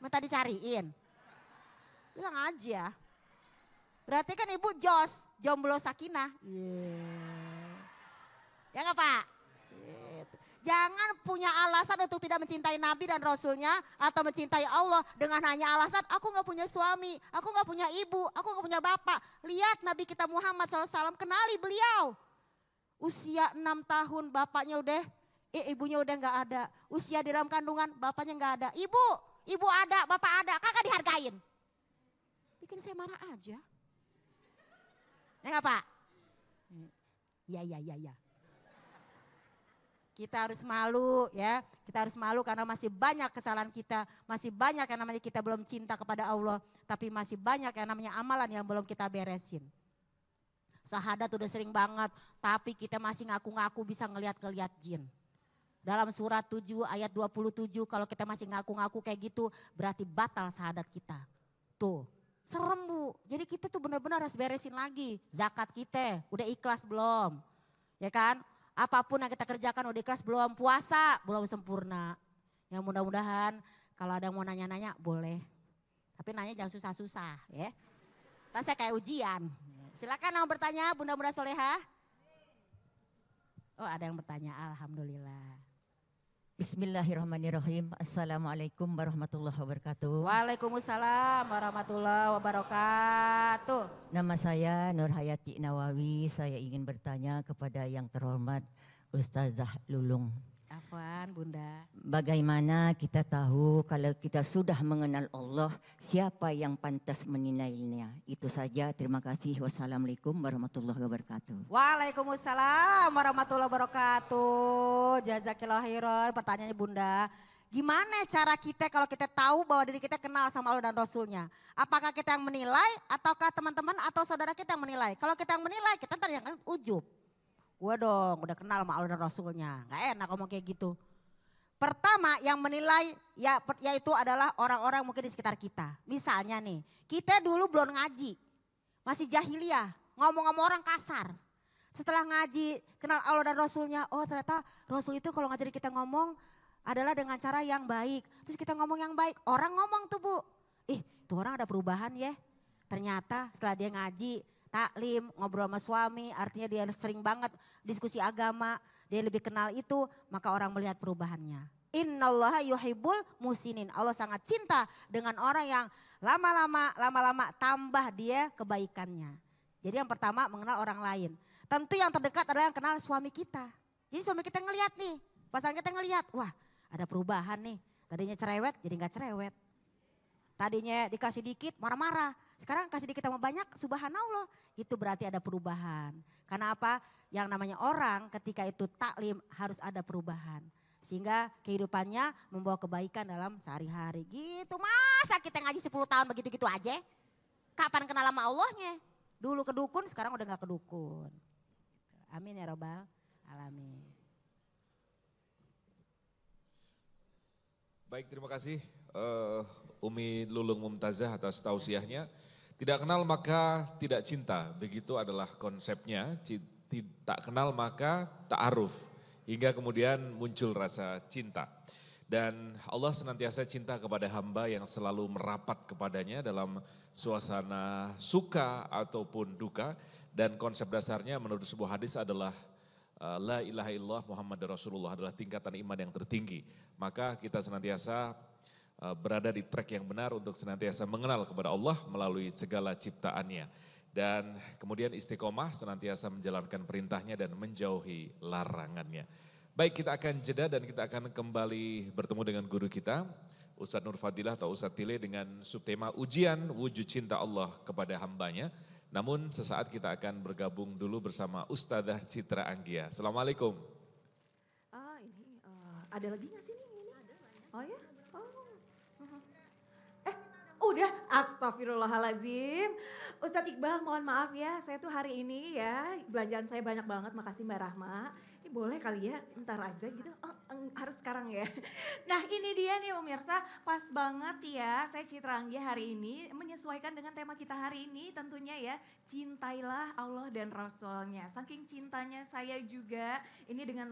Minta dicariin? Bilang aja. Berarti kan ibu jos, jomblo sakinah. Ya gak Pak? Jangan punya alasan untuk tidak mencintai Nabi dan Rasulnya atau mencintai Allah dengan hanya alasan aku gak punya suami, aku gak punya ibu, aku gak punya bapak. Lihat Nabi kita Muhammad SAW, kenali beliau. Usia 6 tahun bapaknya ibunya udah gak ada. Usia di dalam kandungan bapaknya gak ada. Ibu ada, bapak ada, kagak dihargain. Bikin saya marah aja. Ya gak Pak? Ya. Kita harus malu ya, kita harus malu karena masih banyak kesalahan kita, masih banyak yang namanya kita belum cinta kepada Allah, tapi masih banyak yang namanya amalan yang belum kita beresin. Syahadat udah sering banget, tapi kita masih ngaku-ngaku bisa ngeliat-ngeliat jin. Dalam surat 7 ayat 27 kalau kita masih ngaku-ngaku kayak gitu berarti batal syahadat kita. Tuh, serem Bu, jadi kita tuh benar-benar harus beresin lagi. Zakat kita udah ikhlas belum? Ya kan? Apapun yang kita kerjakan udah ikhlas belum, puasa belum sempurna. Ya mudah-mudahan kalau ada yang mau nanya-nanya boleh. Tapi nanya jangan susah-susah ya. Ntar saya kayak ujian. Silakan yang bertanya Bunda-bunda soleha. Oh ada yang bertanya, alhamdulillah.
Bismillahirrahmanirrahim. Assalamualaikum warahmatullahi wabarakatuh.
Waalaikumsalam warahmatullahi wabarakatuh.
Nama saya Nur Hayati Nawawi. Saya ingin bertanya kepada yang terhormat Ustazah Lulung.
Afwan Bunda.
Bagaimana kita tahu kalau kita sudah mengenal Allah, siapa yang pantas menilainya? Itu saja, terima kasih. Wassalamualaikum warahmatullahi wabarakatuh.
Waalaikumsalam warahmatullahi wabarakatuh. Jazakillah khairan. Pertanyaannya Bunda, gimana cara kita kalau kita tahu bahwa diri kita kenal sama Allah dan Rasulnya? Apakah kita yang menilai ataukah teman-teman atau saudara kita yang menilai? Kalau kita yang menilai, kita ntar yang ujub. Gue dong udah kenal sama Allah dan Rasulnya, gak enak ngomong kayak gitu. Pertama yang menilai yaitu adalah orang-orang mungkin di sekitar kita. Misalnya nih, kita dulu belum ngaji, masih jahiliyah, ngomong sama orang kasar. Setelah ngaji, kenal Allah dan Rasulnya, oh ternyata Rasul itu kalau ngajari kita ngomong adalah dengan cara yang baik. Terus kita ngomong yang baik, orang ngomong tuh Bu, tuh orang ada perubahan ya. Ternyata setelah dia ngaji, taklim, ngobrol sama suami, artinya dia sering banget diskusi agama, dia lebih kenal itu, maka orang melihat perubahannya. Innallaha yuhibbul musinin. Allah sangat cinta dengan orang yang lama-lama tambah dia kebaikannya. Jadi yang pertama mengenal orang lain. Tentu yang terdekat adalah yang kenal suami kita. Jadi suami kita ngelihat nih, pasangan kita ngelihat, wah ada perubahan nih. Tadinya cerewet jadi gak cerewet. Tadinya dikasih dikit marah-marah. Sekarang kasih dikit sama banyak, subhanallah. Itu berarti ada perubahan. Karena apa? Yang namanya orang ketika itu taklim harus ada perubahan. Sehingga kehidupannya membawa kebaikan dalam sehari-hari. Gitu, masa kita ngaji 10 tahun begitu-gitu aja? Kapan kenal sama Allahnya? Dulu ke dukun, sekarang udah gak ke dukun. Amin ya Rabbal alamin.
Baik, terima kasih Umi Lulung Mumtazah atas tausiahnya. Tidak kenal maka tidak cinta, begitu adalah konsepnya. Tak kenal maka ta'aruf, hingga kemudian muncul rasa cinta. Dan Allah senantiasa cinta kepada hamba yang selalu merapat kepadanya dalam suasana suka ataupun duka. Dan konsep dasarnya menurut sebuah hadis adalah La ilaha illallah Muhammad Rasulullah adalah tingkatan iman yang tertinggi. Maka kita senantiasa berada di track yang benar untuk senantiasa mengenal kepada Allah melalui segala ciptaannya. Dan kemudian istiqomah senantiasa menjalankan perintahnya dan menjauhi larangannya. Baik, kita akan jeda dan kita akan kembali bertemu dengan guru kita, Ustadz Nur Fadilah atau Ustadz Tile dengan subtema ujian wujud cinta Allah kepada hambanya. Namun sesaat kita akan bergabung dulu bersama Ustadzah Citra Anggia. Assalamualaikum.
Ada lagi nggak sih ini? Oh ya? Udah, astagfirullahaladzim. Ustadz Iqbal mohon maaf ya, saya tuh hari ini ya belanjaan saya banyak banget, makasih Mbak Rahma. Ini boleh kali ya, ntar aja gitu, harus sekarang ya. Nah ini dia nih pemirsa, pas banget ya saya Citra Anggia hari ini menyesuaikan dengan tema kita hari ini tentunya ya. Cintailah Allah dan Rasulnya. Saking cintanya saya juga ini dengan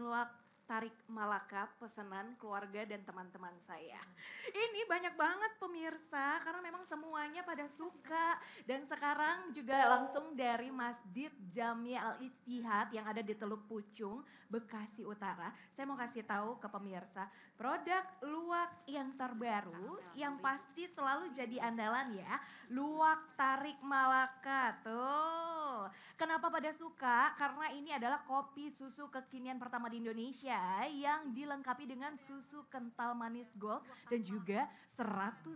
tarik Malaka pesanan keluarga dan teman-teman saya. Ini banyak banget pemirsa karena memang semuanya pada suka. Dan sekarang juga langsung dari Masjid Jami Al-Ijtihad yang ada di Teluk Pucung, Bekasi Utara. Saya mau kasih tahu ke pemirsa, produk luwak yang terbaru yang pasti selalu jadi andalan ya. Luwak tarik Malaka tuh. Kenapa pada suka? Karena ini adalah kopi susu kekinian pertama di Indonesia yang dilengkapi dengan susu kental manis gold dan juga 100%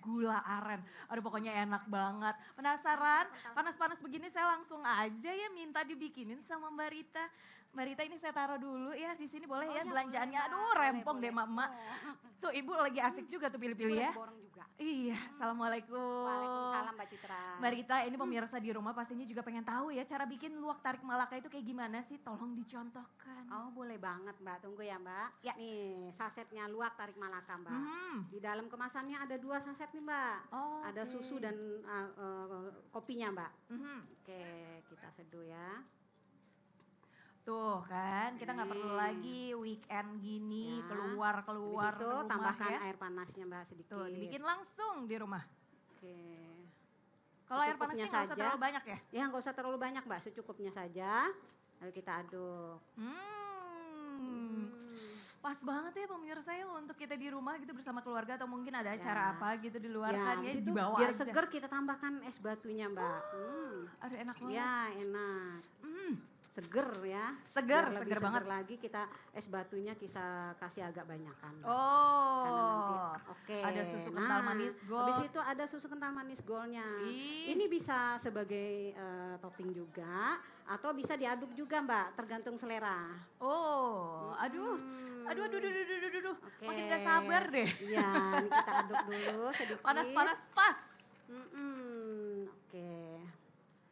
gula aren. Aduh pokoknya enak banget. Penasaran? Panas-panas begini saya langsung aja ya minta dibikinin sama Mbak Rita. Mbak Rita ini saya taruh dulu ya di sini boleh ya belanjaannya. Aduh rempong deh Mak. Tuh Ibu lagi asik juga tuh pilih-pilih ya.
Borong juga.
Iya, Assalamualaikum.
Waalaikumsalam Mbak Citra.
Mbak Rita, ini pemirsa di rumah pastinya juga pengen tahu ya cara bikin luwak tarik Malaka itu kayak gimana sih? Tolong dicontohkan.
Oh boleh banget Mbak, tunggu ya Mbak.
Ya.
Nih sasetnya luwak tarik Malaka Mbak.
Mhm.
Di dalam kemasannya ada 2 saset nih Mbak.
Oh,
Ada
oke.
susu dan kopinya Mbak.
Mhm.
Oke kita seduh ya.
Tuh kan, kita nggak perlu
Nih.
lagi weekend gini
Ya.
keluar
Habis itu
rumah
tambahkan
ya.
air panasnya Mbak sedikit.
Tuh, dibikin langsung di rumah.
Oke.
Kalau air panasnya
Secukupnya
nggak usah
saja.
terlalu banyak ya?
Ya nggak usah terlalu banyak Mbak, secukupnya saja. Lalu kita aduk.
Pas banget ya pemirsa ya untuk kita di rumah gitu bersama keluarga atau mungkin ada
Ya.
acara apa gitu di luar kan ya
habis itu
dibawa
biar
aja.
seger kita tambahkan es batunya Mbak.
Aduh enak banget.
Ya enak.
Hmm,
Seger ya.
Seger,
Biar lebih
seger banget.
lagi kita es batunya kita kasih agak banyakan. Mbak.
Oh,
Karena nanti, oke.
ada susu kental manis gold.
Habis itu ada susu kental manis goldnya.
Ih.
Ini bisa sebagai topping juga atau bisa diaduk juga Mbak, tergantung selera.
Oh, aduh, aduh, aduh, aduh, aduh, aduh, aduh.
Oke.
Makin gak sabar deh.
Iya, ini kita aduk dulu sedikit.
Panas-panas pas.
Oke.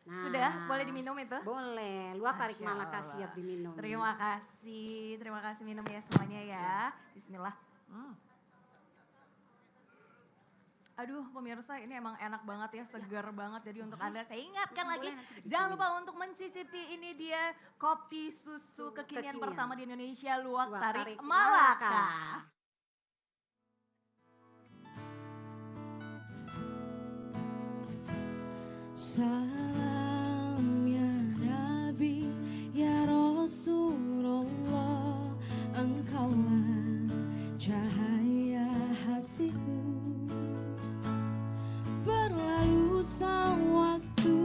Nah,
Sudah, boleh diminum itu?
Boleh, luwak tarik
Masya
Malaka
Allah.
siap diminum.
Terima kasih minum ya semuanya ya. Bismillah. Aduh pemirsa ini emang enak banget ya, segar banget. Jadi untuk Anda saya ingatkan lagi,
Boleh nanti
jangan
dibikinin.
lupa untuk mencicipi ini dia kopi susu kekinian
Kekinian.
pertama di Indonesia, luwak
Luwak
tarik
tarik
Malaka.
Malaka.
Salam ya Nabi, ya Rasulullah, engkaulah cahaya hatiku. Berlalu waktu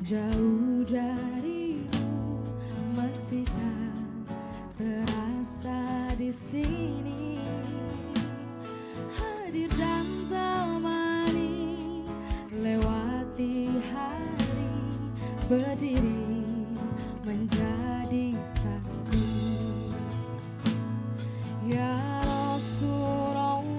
jauh darimu, masih tak terasa di sini. Hadir dan temani lewati hari, berdiri menjadi saksi. Ya Rasulullah,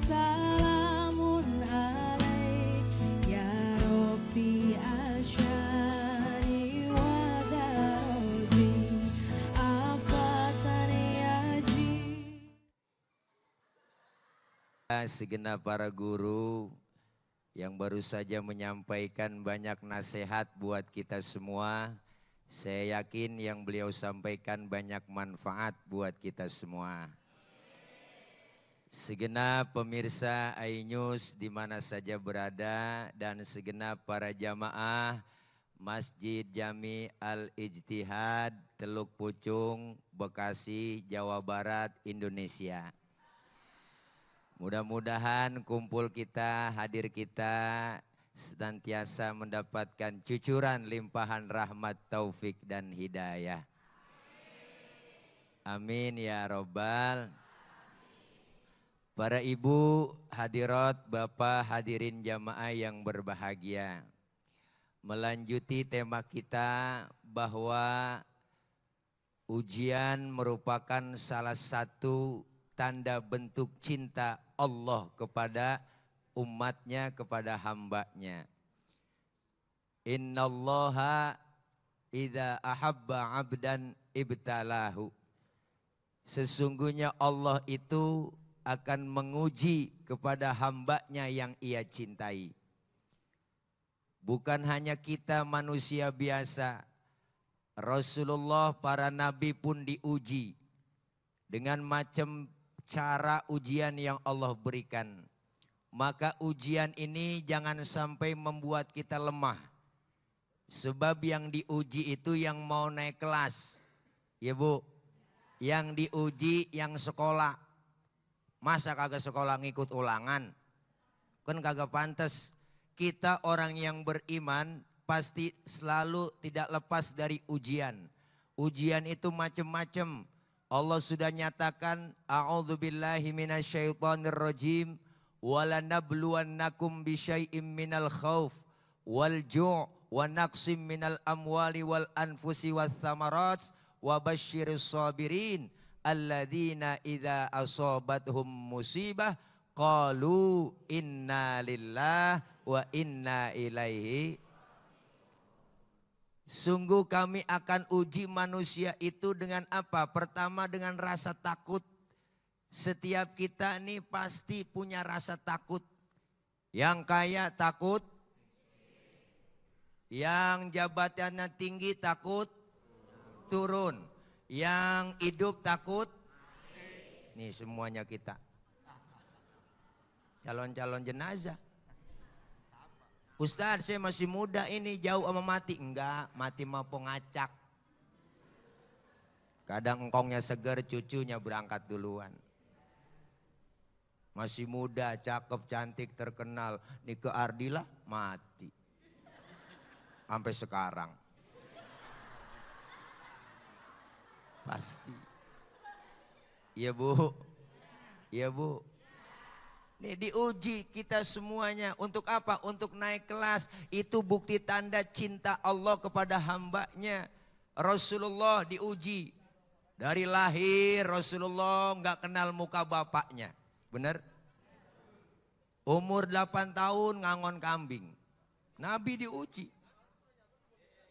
salamun alaik, ya Rabbi asyari wa daroji, afatan yaji.
Segenap para guru yang baru saja menyampaikan banyak nasihat buat kita semua. Saya yakin yang beliau sampaikan banyak manfaat buat kita semua. Segenap pemirsa iNews di mana saja berada dan segenap para jamaah Masjid Jami Al-Ijtihad Teluk Pucung, Bekasi, Jawa Barat, Indonesia. Mudah-mudahan kumpul kita, hadir kita senantiasa mendapatkan cucuran limpahan rahmat, taufik dan hidayah. Amin ya robbal. Para ibu hadirat, bapak hadirin jamaah yang berbahagia. Melanjuti tema kita bahwa ujian merupakan salah satu tanda bentuk cinta Allah kepada umatnya, kepada hambanya. Innallaha idza ahabba abdan ibtalahu. Sesungguhnya Allah itu akan menguji kepada hambanya yang ia cintai. Bukan hanya kita manusia biasa. Rasulullah, para nabi pun diuji dengan macam cara ujian yang Allah berikan. Maka ujian ini jangan sampai membuat kita lemah. Sebab yang diuji itu yang mau naik kelas. Ya Bu, yang diuji yang sekolah. Masa kagak sekolah ngikut ulangan? Kan kagak pantas. Kita orang yang beriman pasti selalu tidak lepas dari ujian. Ujian itu macam-macam. Allah sudah nyatakan, a'udzubillahi minasyaitonirrajim, walanabluwannakum bisyai'im minal khauf wal ju' wa naqsim minal amwali wal anfusi wath thamarat wa basyiris sabirin alladzina idza asabathum musibah qalu inna lillahi wa inna ilaihi. Sungguh kami akan uji manusia itu dengan apa? Pertama dengan rasa takut. Setiap kita ini pasti punya rasa takut. Yang kaya takut. Yang jabatannya tinggi takut turun. Yang hidup takut. Nih semuanya kita. Calon-calon jenazah. Ustadz saya masih muda ini jauh sama mati. Enggak, mati mau ngacak. Kadang engkongnya seger, cucunya berangkat duluan. Masih muda, cakep, cantik, terkenal. Nike Ardila mati. Sampai sekarang. Pasti. Iya Bu. Iya Bu. Nih diuji kita semuanya. Untuk apa? Untuk naik kelas. Itu bukti tanda cinta Allah kepada hambanya. Rasulullah diuji. Dari lahir Rasulullah nggak kenal muka bapaknya. Benar? Umur 8 tahun ngangon kambing. Nabi diuji.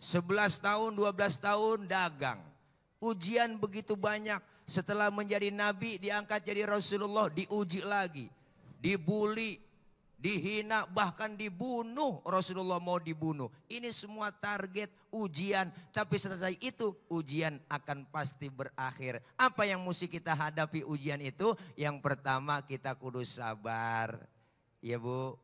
11 tahun, 12 tahun dagang. Ujian begitu banyak. Setelah menjadi Nabi diangkat jadi Rasulullah diuji lagi. Dibuli, dihina, bahkan dibunuh. Rasulullah mau dibunuh. Ini semua target ujian. Tapi selesai itu ujian akan pasti berakhir. Apa yang mesti kita hadapi ujian itu? Yang pertama kita kudu sabar. Ya Bu.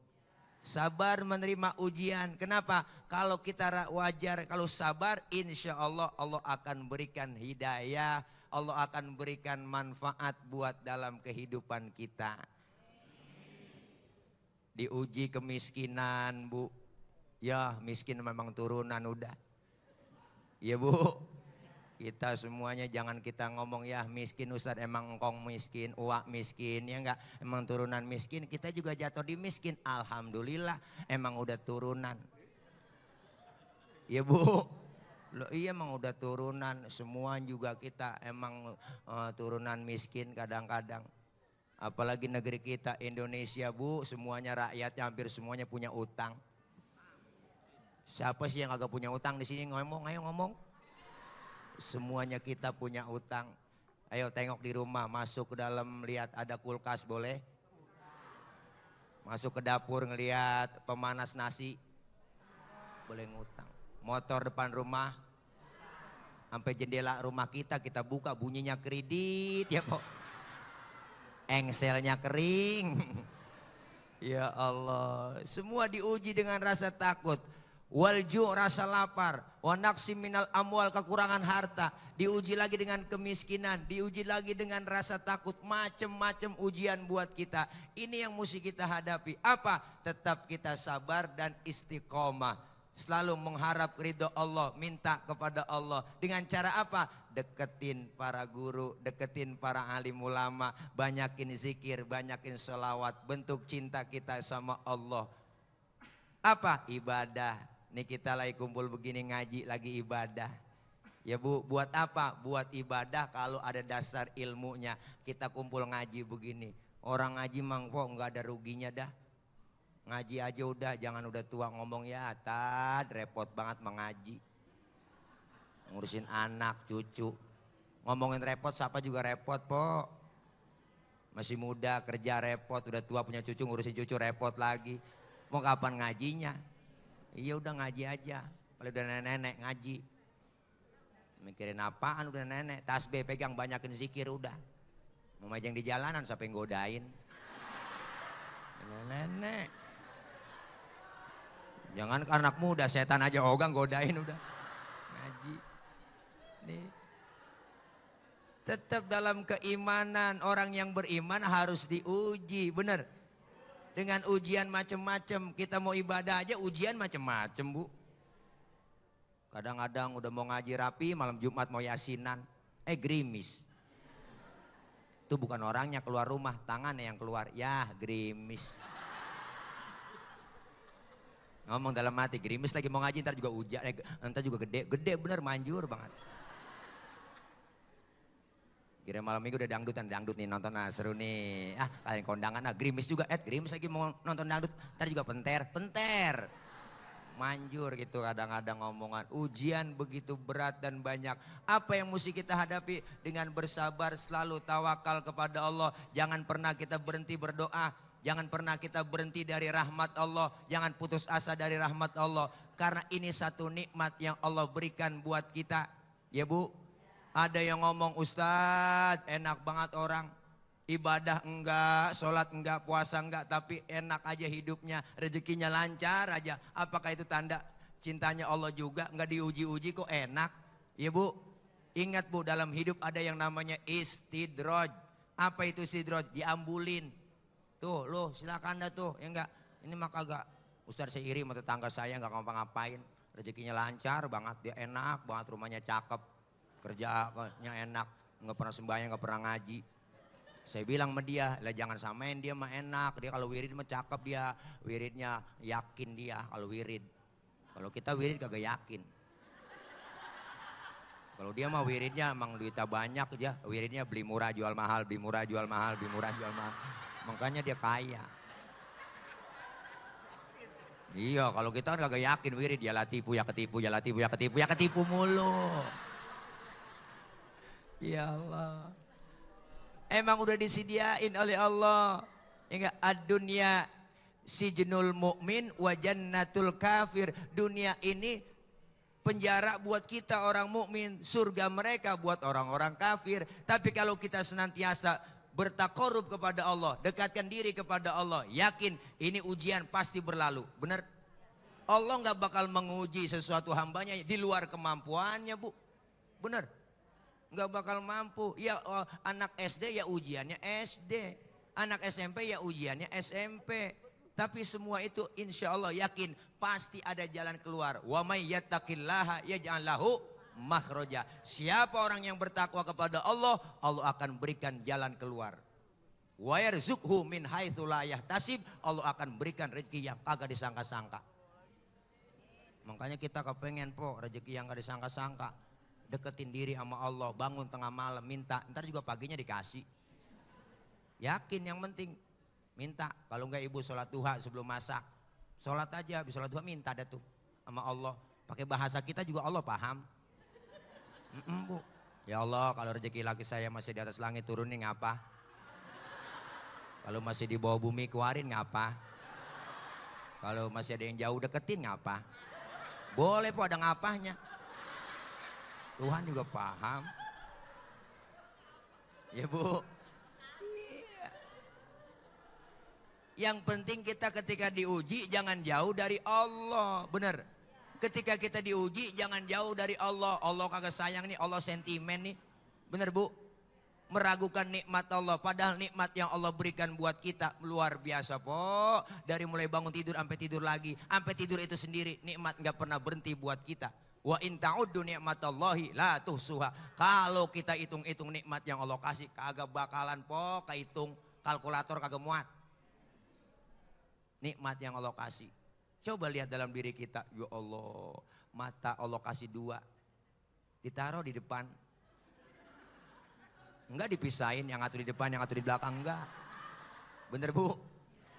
Sabar menerima ujian. Kenapa? Kalau kita wajar, kalau sabar insya Allah Allah akan berikan hidayah. Allah akan berikan manfaat buat dalam kehidupan kita. Diuji kemiskinan Bu. Ya miskin memang turunan udah. Ya Bu. Kita semuanya jangan kita ngomong ya miskin Ustadz emang engkong miskin, uak miskin ya enggak. Emang turunan miskin kita juga jatuh di miskin. Alhamdulillah emang udah turunan. Ya Bu. Loh iya emang udah turunan. Semua juga kita emang turunan miskin kadang-kadang. Apalagi negeri kita Indonesia Bu, semuanya rakyatnya hampir semuanya punya utang. Siapa sih yang agak punya utang di sini ngomong, ayo ngomong. Semuanya kita punya utang. Ayo tengok di rumah, masuk ke dalam lihat ada kulkas boleh? Masuk ke dapur ngelihat pemanas nasi, boleh ngutang. Motor depan rumah, sampai jendela rumah kita buka bunyinya kredit ya kok. Engselnya kering. Ya Allah, semua diuji dengan rasa takut. Walju rasa lapar, wa naqsim minal amwal kekurangan harta, diuji lagi dengan kemiskinan, diuji lagi dengan rasa takut, macam-macam ujian buat kita. Ini yang mesti kita hadapi. Apa? Tetap kita sabar dan istiqomah. Selalu mengharap ridho Allah, minta kepada Allah. Dengan cara apa? Deketin para guru, deketin para alim ulama, banyakin zikir, banyakin sholawat, bentuk cinta kita sama Allah. Apa? Ibadah. Nih kita lagi kumpul begini ngaji, lagi ibadah. Ya Bu, buat apa? Buat ibadah kalau ada dasar ilmunya. Kita kumpul ngaji begini. Orang ngaji mang kok nggak ada ruginya dah. Ngaji aja udah, jangan udah tua ngomong ya tad, repot banget mengaji. Ngurusin anak, cucu. Ngomongin repot, siapa juga repot po. Masih muda, kerja repot, udah tua punya cucu, ngurusin cucu repot lagi. Mau kapan ngajinya? Iya udah ngaji aja, kalau udah nenek-nenek ngaji. Mikirin apaan udah nenek, tasbih pegang banyakin zikir udah. Mau majang di jalanan siapa yang godain. Nenek. Jangan anak muda, setan aja ogang godain udah. Ngaji. Nih. Tetap dalam keimanan, orang yang beriman harus diuji, bener. Dengan ujian macem-macem, kita mau ibadah aja ujian macem-macem bu. Kadang-kadang udah mau ngaji rapi, malam Jumat mau yasinan, gerimis. Itu bukan orangnya keluar rumah, tangannya yang keluar, ya gerimis. Ngomong dalam hati, gerimis lagi mau ngaji, ntar juga hujan, ntar juga gede bener manjur banget. Kira malam minggu udah dangdut nih nonton, nah seru nih. Kalian kondangan, gerimis juga, gerimis lagi mau nonton dangdut, ntar juga penter. Manjur gitu kadang-kadang ngomongan. Ujian begitu berat dan banyak. Apa yang mesti kita hadapi? Dengan bersabar, selalu tawakal kepada Allah. Jangan pernah kita berhenti berdoa. Jangan pernah kita berhenti dari rahmat Allah. Jangan putus asa dari rahmat Allah. Karena ini satu nikmat yang Allah berikan buat kita. Ya bu? Ada yang ngomong, Ustadz enak banget orang. Ibadah enggak, sholat enggak, puasa enggak, tapi enak aja hidupnya, rezekinya lancar aja. Apakah itu tanda cintanya Allah juga? Enggak diuji-uji kok enak? Ya bu, ingat bu, dalam hidup ada yang namanya istidraj. Apa itu istidraj? Diambulin. Tuh loh silakan dah tuh, ya enggak? Ini mah kagak. Ustadz saya iri sama tetangga saya enggak ngapa-ngapain. Rezekinya lancar banget, dia enak banget, rumahnya cakep. Kerjanya enak, enggak pernah sembahyang, enggak pernah ngaji. Saya bilang sama dia, lah jangan samain dia mah enak. Dia kalau wirid mah cakep dia. Wiridnya yakin dia kalau wirid. Kalau kita wirid kagak yakin. Kalau dia mah wiridnya emang duitnya banyak aja. Wiridnya beli murah jual mahal, beli murah jual mahal, beli murah jual mahal. Makanya dia kaya. Iya kalau kita kan kagak yakin wirid, ya latipu ya ketipu, ya latipu ya ketipu, ya ketipu mulu. Ya Allah. Emang udah disediain oleh Allah. Enggak, ad-dunya sijnul mu'min wa jannatul kafir. Dunia ini penjara buat kita orang mukmin, surga mereka buat orang-orang kafir. Tapi kalau kita senantiasa bertakarub kepada Allah, dekatkan diri kepada Allah, yakin ini ujian pasti berlalu. Benar? Allah nggak bakal menguji sesuatu hambanya di luar kemampuannya, Bu. Benar? Nggak bakal mampu. Ya anak SD ya ujiannya SD. Anak SMP ya ujiannya SMP. Tapi semua itu insya Allah yakin pasti ada jalan keluar. Wa may yattaqillaha yaj'al lahu makhraja. Siapa orang yang bertakwa kepada Allah, Allah akan berikan jalan keluar. Wa yarzuqhu min haitsu la yahtasib. Allah akan berikan rezeki yang kagak disangka-sangka. Makanya kita kepengen rezeki yang kagak disangka-sangka. Deketin diri sama Allah, bangun tengah malam minta, ntar juga paginya dikasih. Yakin yang penting minta. Kalau enggak ibu sholat duha sebelum masak, sholat aja, habis sholat duha minta dah tuh sama Allah. Pakai bahasa kita juga Allah paham. Bu. Ya Allah, kalau rezeki laki saya masih di atas langit turunin ngapa? Kalau masih di bawah bumi keluarin ngapa? Kalau masih ada yang jauh deketin ngapa? Boleh po, ada ngapahnya. Tuhan juga paham. Ya bu. Iya. Yang penting kita ketika diuji jangan jauh dari Allah. Benar. Ketika kita diuji jangan jauh dari Allah. Allah kagak sayang nih, Allah sentimen nih. Benar bu. Meragukan nikmat Allah. Padahal nikmat yang Allah berikan buat kita luar biasa po. Dari mulai bangun tidur sampai tidur lagi. Sampai tidur itu sendiri nikmat gak pernah berhenti buat kita. Wa in ta'uddu ni'matallahi la tuhsuha. Kalau kita hitung-hitung nikmat yang Allah kasih kagak bakalan kehitung, kalkulator kagak muat. Nikmat yang Allah kasih. Coba lihat dalam diri kita, ya Allah, mata Allah kasih dua. Ditaruh di depan. Enggak dipisahin yang satu di depan, yang satu di belakang, enggak. Bener Bu?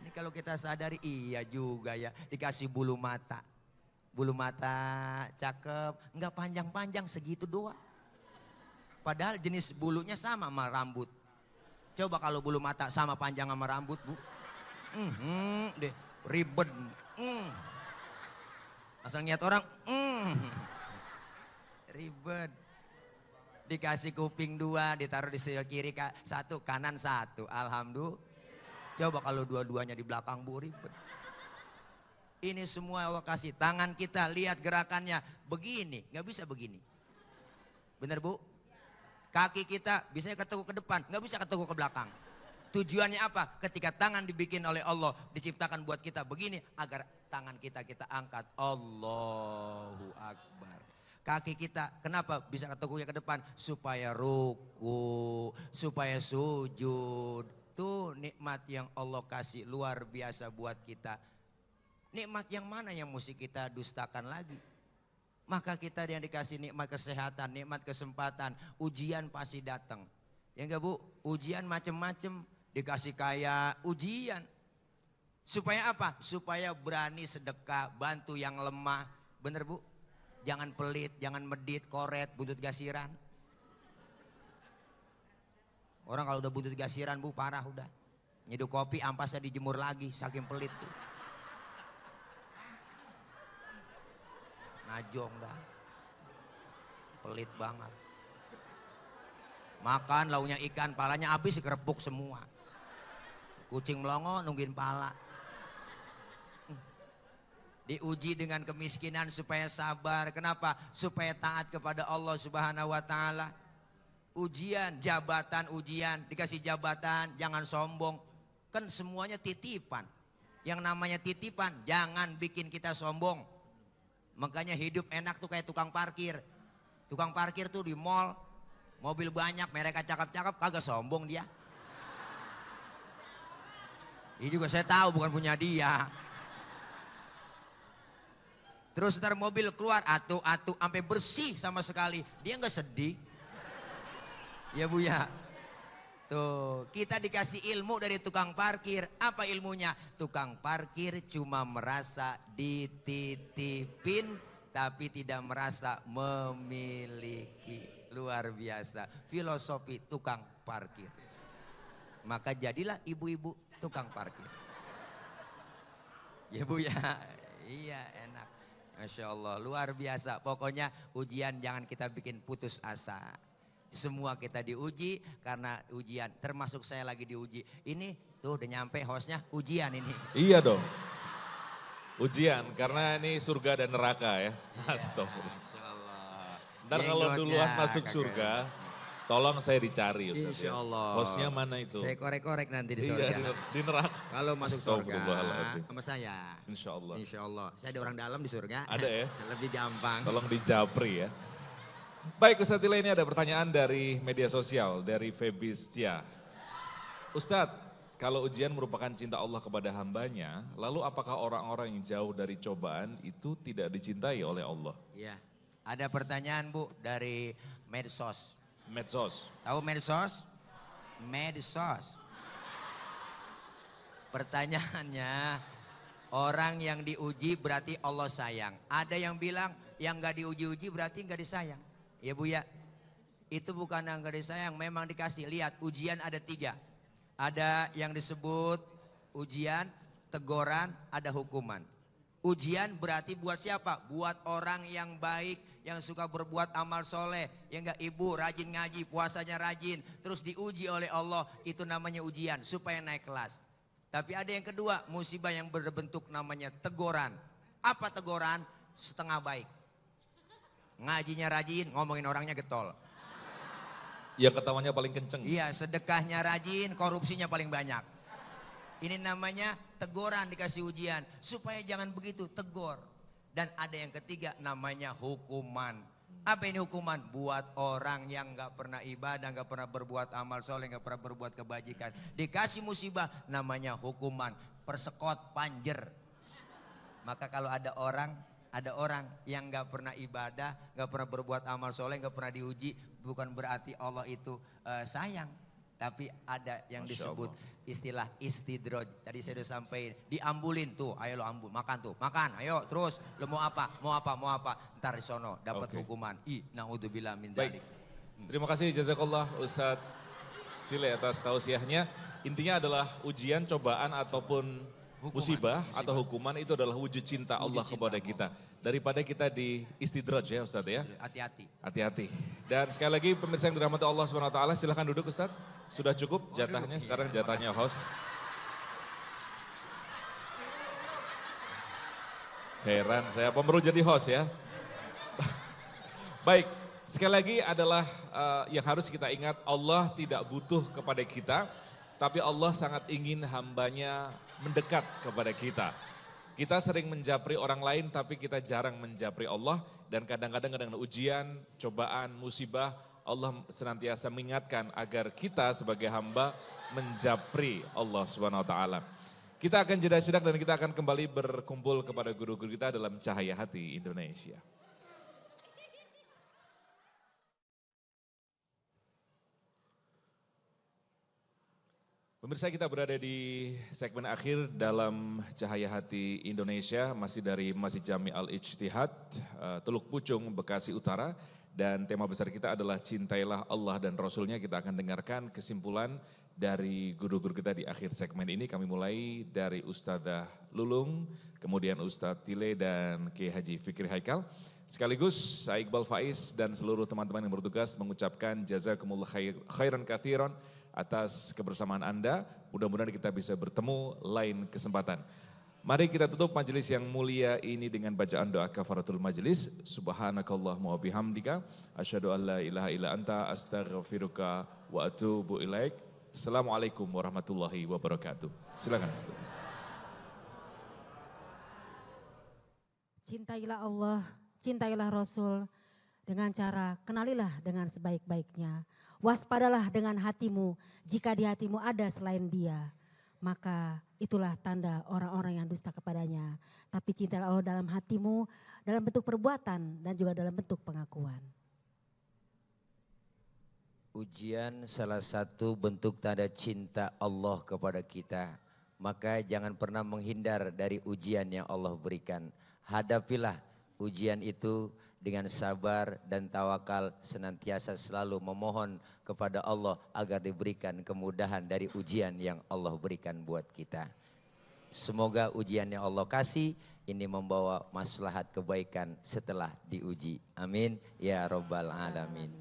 Ini kalau kita sadari iya juga ya, dikasih bulu mata. Bulu mata cakep, enggak panjang-panjang segitu doang. Padahal jenis bulunya sama sama rambut. Coba kalau bulu mata sama panjang sama rambut bu. Deh ribet. Asal niat orang. Ribet. Dikasih kuping 2, ditaruh di sebelah kiri 1, kanan 1. Alhamdulillah. Coba kalau dua-duanya di belakang Bu, ribet. Ini semua Allah kasih. Tangan kita lihat gerakannya begini, nggak bisa begini. Bener Bu? Kaki kita bisa ketekuk ke depan, nggak bisa ketekuk ke belakang. Tujuannya apa? Ketika tangan dibikin oleh Allah, diciptakan buat kita begini agar tangan kita angkat. Allahu Akbar. Kaki kita kenapa bisa ketekuknya ke depan? Supaya ruku, supaya sujud. Tuh nikmat yang Allah kasih luar biasa buat kita. Nikmat yang mana yang mesti kita dustakan lagi? Maka kita yang dikasih nikmat kesehatan, nikmat kesempatan, ujian pasti datang. Ya enggak Bu? Ujian macem-macem. Dikasih kaya, ujian. Supaya apa? Supaya berani sedekah, bantu yang lemah. Bener Bu? Jangan pelit, jangan medit, koret, buntut gasiran. Orang kalau udah buntut gasiran Bu, parah udah. Nyeduh kopi, ampasnya dijemur lagi, saking pelit tuh. Najong dah. Pelit banget. Makan launya ikan, palanya habis dikerepuk semua. Kucing melongo nungguin pala. Diuji dengan kemiskinan supaya sabar. Kenapa? Supaya taat kepada Allah Subhanahu wa taala. Ujian, jabatan ujian, dikasih jabatan, jangan sombong. Kan semuanya titipan. Yang namanya titipan jangan bikin kita sombong. Makanya hidup enak tuh kayak tukang parkir. Tukang parkir tuh di mall, mobil banyak, mereka cakep-cakep, kagak sombong dia. Ini juga saya tahu bukan punya dia. Terus ntar mobil keluar atu-atu sampai bersih sama sekali. Dia nggak sedih. Ya Bu ya. Tuh kita dikasih ilmu dari tukang parkir. Apa ilmunya? Tukang parkir cuma merasa dititipin tapi tidak merasa memiliki. Luar biasa. Filosofi tukang parkir. Maka jadilah ibu-ibu tukang parkir. Ya Bu ya, iya enak. Masya Allah luar biasa. Pokoknya ujian jangan kita bikin putus asa. Semua kita diuji karena ujian. Termasuk saya lagi diuji. Ini tuh udah nyampe hostnya ujian ini.
Iya dong. Ujian karena ini surga dan neraka ya. Astagfirullah.
Masya Allah.
Ntar kalau duluan masuk surga, tolong saya dicari Ustaz.
Insya Allah.
Hostnya mana itu?
Saya korek-korek nanti di
Iya,
surga.
di neraka.
Kalau masuk surga
Astagfirullahaladzim.
sama saya.
Insya Allah.
Insya Allah. Saya ada orang dalam di surga.
Ada ya?
Lebih gampang.
Tolong dijapri ya. Baik Ustadz Tila, ini ada pertanyaan dari media sosial, dari Febistia. Ustadz, kalau ujian merupakan cinta Allah kepada hambanya, lalu apakah orang-orang yang jauh dari cobaan itu tidak dicintai oleh Allah?
Iya. Ada pertanyaan Bu dari medsos.
Medsos.
Tahu medsos? Medsos. Pertanyaannya, orang yang diuji berarti Allah sayang. Ada yang bilang yang gak diuji-uji berarti gak disayang. Ya Bu ya, itu bukan yang gak disayang, memang dikasih. Lihat ujian ada 3. Ada yang disebut ujian, teguran, ada hukuman. Ujian berarti buat siapa? Buat orang yang baik, yang suka berbuat amal soleh. Ya enggak, ibu rajin ngaji, puasanya rajin. Terus diuji oleh Allah, itu namanya ujian supaya naik kelas. Tapi ada yang kedua, musibah yang berbentuk namanya teguran. Apa teguran? Setengah baik. Ngajinya rajin, ngomongin orangnya getol.
Ya ketawanya paling kenceng.
Iya, sedekahnya rajin, korupsinya paling banyak. Ini namanya teguran, dikasih ujian. Supaya jangan begitu, tegur. Dan ada yang ketiga namanya hukuman. Apa ini hukuman? Buat orang yang gak pernah ibadah, gak pernah berbuat amal soleh, gak pernah berbuat kebajikan. Dikasih musibah namanya hukuman. Persekot, panjer. Maka kalau ada orang yang gak pernah ibadah, gak pernah berbuat amal soleh, gak pernah diuji, bukan berarti Allah itu sayang. Tapi ada yang disebut istilah istidroj. Tadi saya udah sampaikan, diambulin tuh, ayo lo ambul, makan tuh, makan, ayo terus, lo mau apa, ntar di sono dapat hukuman. Naudzubillah min dzalik.
Terima kasih jazakallah Ustadz Tile atas tausiahnya. Intinya adalah ujian, cobaan ataupun musibah atau hukuman itu adalah wujud cinta Allah kepada kita. Daripada kita di istidraj ya Ustadz ya.
Hati-hati.
Hati-hati. Dan sekali lagi pemirsa yang dirahmati Allah SWT, silahkan duduk Ustadz. Sudah cukup jatahnya, sekarang jatahnya host. Heran saya, apa perlu jadi host ya? Baik, sekali lagi adalah yang harus kita ingat, Allah tidak butuh kepada kita, tapi Allah sangat ingin hambanya mendekat kepada kita. Kita sering menjapri orang lain tapi kita jarang menjapri Allah. Dan kadang-kadang dengan ujian, cobaan, musibah, Allah senantiasa mengingatkan agar kita sebagai hamba menjapri Allah Subhanahu wa taala. Kita akan jeda sejenak dan kita akan kembali berkumpul kepada guru-guru kita dalam Cahaya Hati Indonesia. Pemirsa, kita berada di segmen akhir dalam Cahaya Hati Indonesia, masih dari Masjid Jami Al-Ijtihad, Teluk Pucung, Bekasi Utara. Dan tema besar kita adalah Cintailah Allah dan Rasulnya. Kita akan dengarkan kesimpulan dari guru-guru kita di akhir segmen ini. Kami mulai dari Ustadzah Lulung, kemudian Ustadz Tile dan Kiai Haji Fikri Haikal. Sekaligus saya Iqbal Faiz dan seluruh teman-teman yang bertugas mengucapkan jazakumullah khairan katsiran atas kebersamaan Anda. Mudah-mudahan kita bisa bertemu lain kesempatan. Mari kita tutup majelis yang mulia ini dengan bacaan doa kafaratul majelis. Subhanakallahumma wa bihamdika asyhadu an la ilaha illa anta astaghfiruka wa atubu ilaik. Assalamualaikum warahmatullahi wabarakatuh. Silakan Ustaz.
Cintailah Allah, cintailah Rasul dengan cara kenalilah dengan sebaik-baiknya. Waspadalah dengan hatimu jika di hatimu ada selain Dia. Maka itulah tanda orang-orang yang dusta kepadanya. Tapi cintailah Allah dalam hatimu, dalam bentuk perbuatan dan juga dalam bentuk pengakuan.
Ujian salah satu bentuk tanda cinta Allah kepada kita. Maka jangan pernah menghindar dari ujian yang Allah berikan. Hadapilah ujian itu dengan sabar dan tawakal, senantiasa selalu memohon kepada Allah agar diberikan kemudahan dari ujian yang Allah berikan buat kita. Semoga ujian yang Allah kasih ini membawa maslahat kebaikan setelah diuji. Amin ya Rabbal Alamin.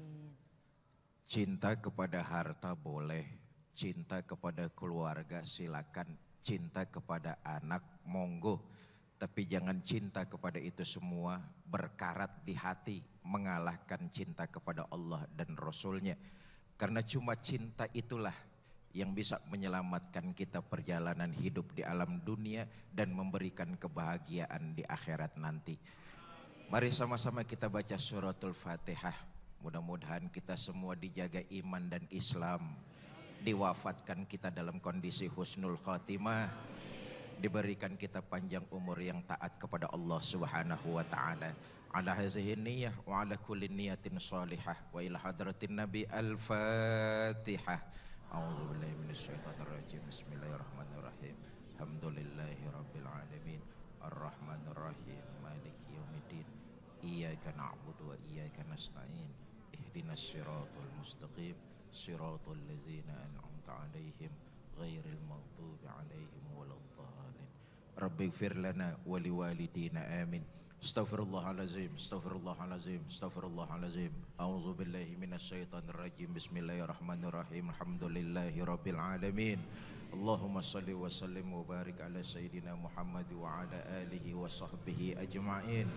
Cinta kepada harta boleh, cinta kepada keluarga silakan, cinta kepada anak monggo. Tapi jangan cinta kepada itu semua berkarat di hati, mengalahkan cinta kepada Allah dan Rasulnya. Karena cuma cinta itulah yang bisa menyelamatkan kita perjalanan hidup di alam dunia dan memberikan kebahagiaan di akhirat nanti. Mari sama-sama kita baca suratul Fatihah. Mudah-mudahan kita semua dijaga iman dan Islam. Diwafatkan kita dalam kondisi husnul khatimah. Diberikan kita panjang umur yang taat kepada Allah Subhanahu wa taala. Ala hazihi niyyah wa ala kulli niyatin shalihah wa ila hadratin nabi al-Fatihah. A'udzu billahi minasyaitonir rajim. Bismillahirrahmanirrahim. Alhamdulillahi rabbil alamin. Arrahmanir rahim. Maliki yaumiddin. Iyyaka na'budu wa iyyaka nasta'in. Ihdinas siratal mustaqim. Siratal ladzina an'amta 'alaihim ghairil maghdubi 'alaihim waladdallin. Rabbi ighfir lana wa liwalidina amin. Astaghfirullahalazim, astaghfirullahalazim, astaghfirullahalazim. A'udzu billahi minasyaitonir rajim. Bismillahirrahmanirrahim. Alhamdulillahi rabbil alamin. Allahumma salli wa sallim wa barik ala sayyidina Muhammad wa ala alihi wa sahbihi ajma'in.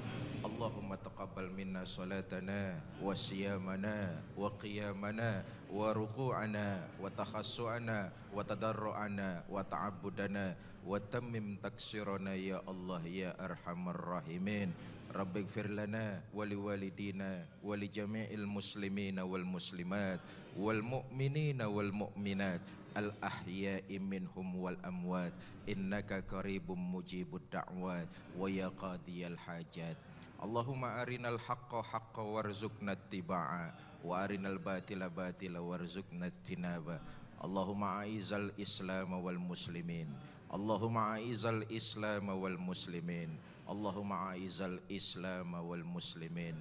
Allahumma taqabbal minna salatana wa siyamana wa qiyamana wa ruku'ana wa takhassu'ana wa tadarru'ana wa ta'abbudana wa tammim taksirana ya Allah ya arhamar rahimin. Rabbi ighfir lana wa liwalidina wa li jami'il muslimina wal muslimat wal mu'minina wal mu'minat al ahya'i minhum wal amwat innaka qaribum mujibud da'wat wa ya qadiyal hajat. Allahumma arinal haqqa haqqa warzuqna ittiba'a wa arinal batila batila warzuqna ijtinaba. Allahumma aizal islam wal muslimin. Allahumma aizal islam wal muslimin. Allahumma aizal islam wal muslimin.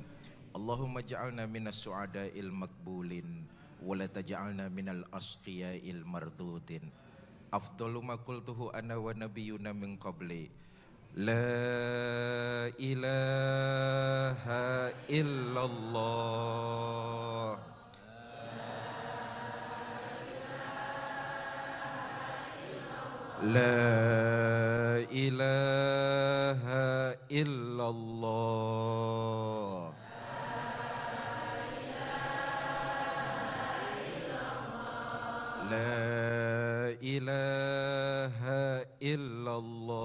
Allahumma ja'alna minas su'ada'il makbulin wa la taj'alna minal asqiya'il mardudin. afdalu ma qultuhu ana wa nabiyyuna min qabli la ilaha illallah la ilaha illallah La ilaha illallah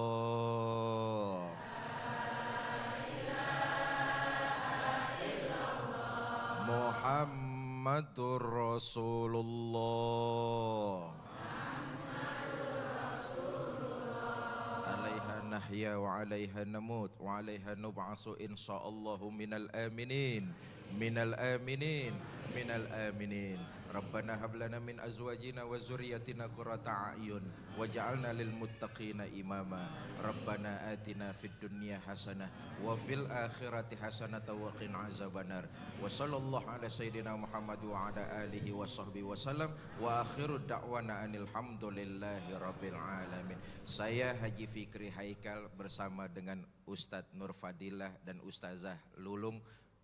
Muhammadur Rasulullah Alaiha nahya wa alaiha namut wa alaiha nub'asu insyaallahu minal aminin minal aminin minal aminin Rabbana hab lana min azwajina wa zurriyyatina qurrata a'yun waj'alna lil muttaqina imama Rabbana atina fid dunya hasanah wa fil akhirati hasanah wa qina azabannar wa sallallahu ala sayyidina Muhammad wa ala alihi wa sahbihi wasallam wa akhiru da'wana anil hamdulillahi rabbil alamin. Saya Haji Fikri Haikal bersama dengan Ustadz Nur Fadilah dan Ustazah Lulung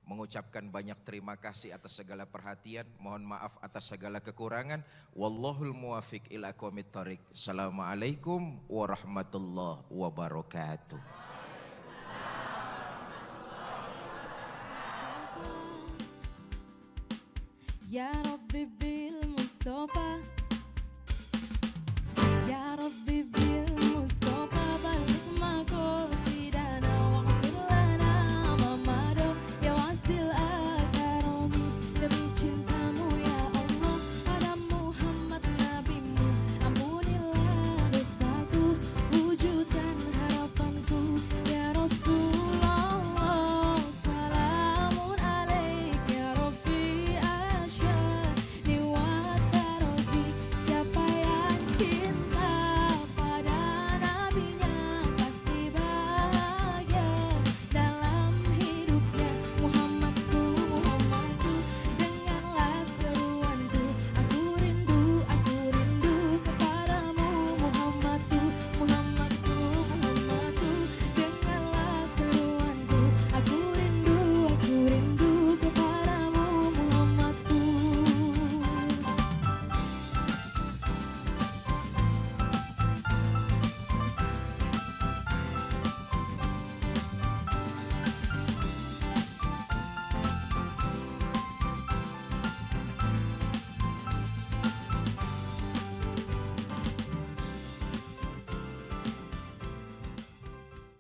mengucapkan banyak terima kasih atas segala perhatian, mohon maaf atas segala kekurangan. Wallahul muwafiq ila aqwamit thoriq. Assalamualaikum warahmatullahi wabarakatuh.
Ya Rabbi bil Mustafa, Ya Rabbi bil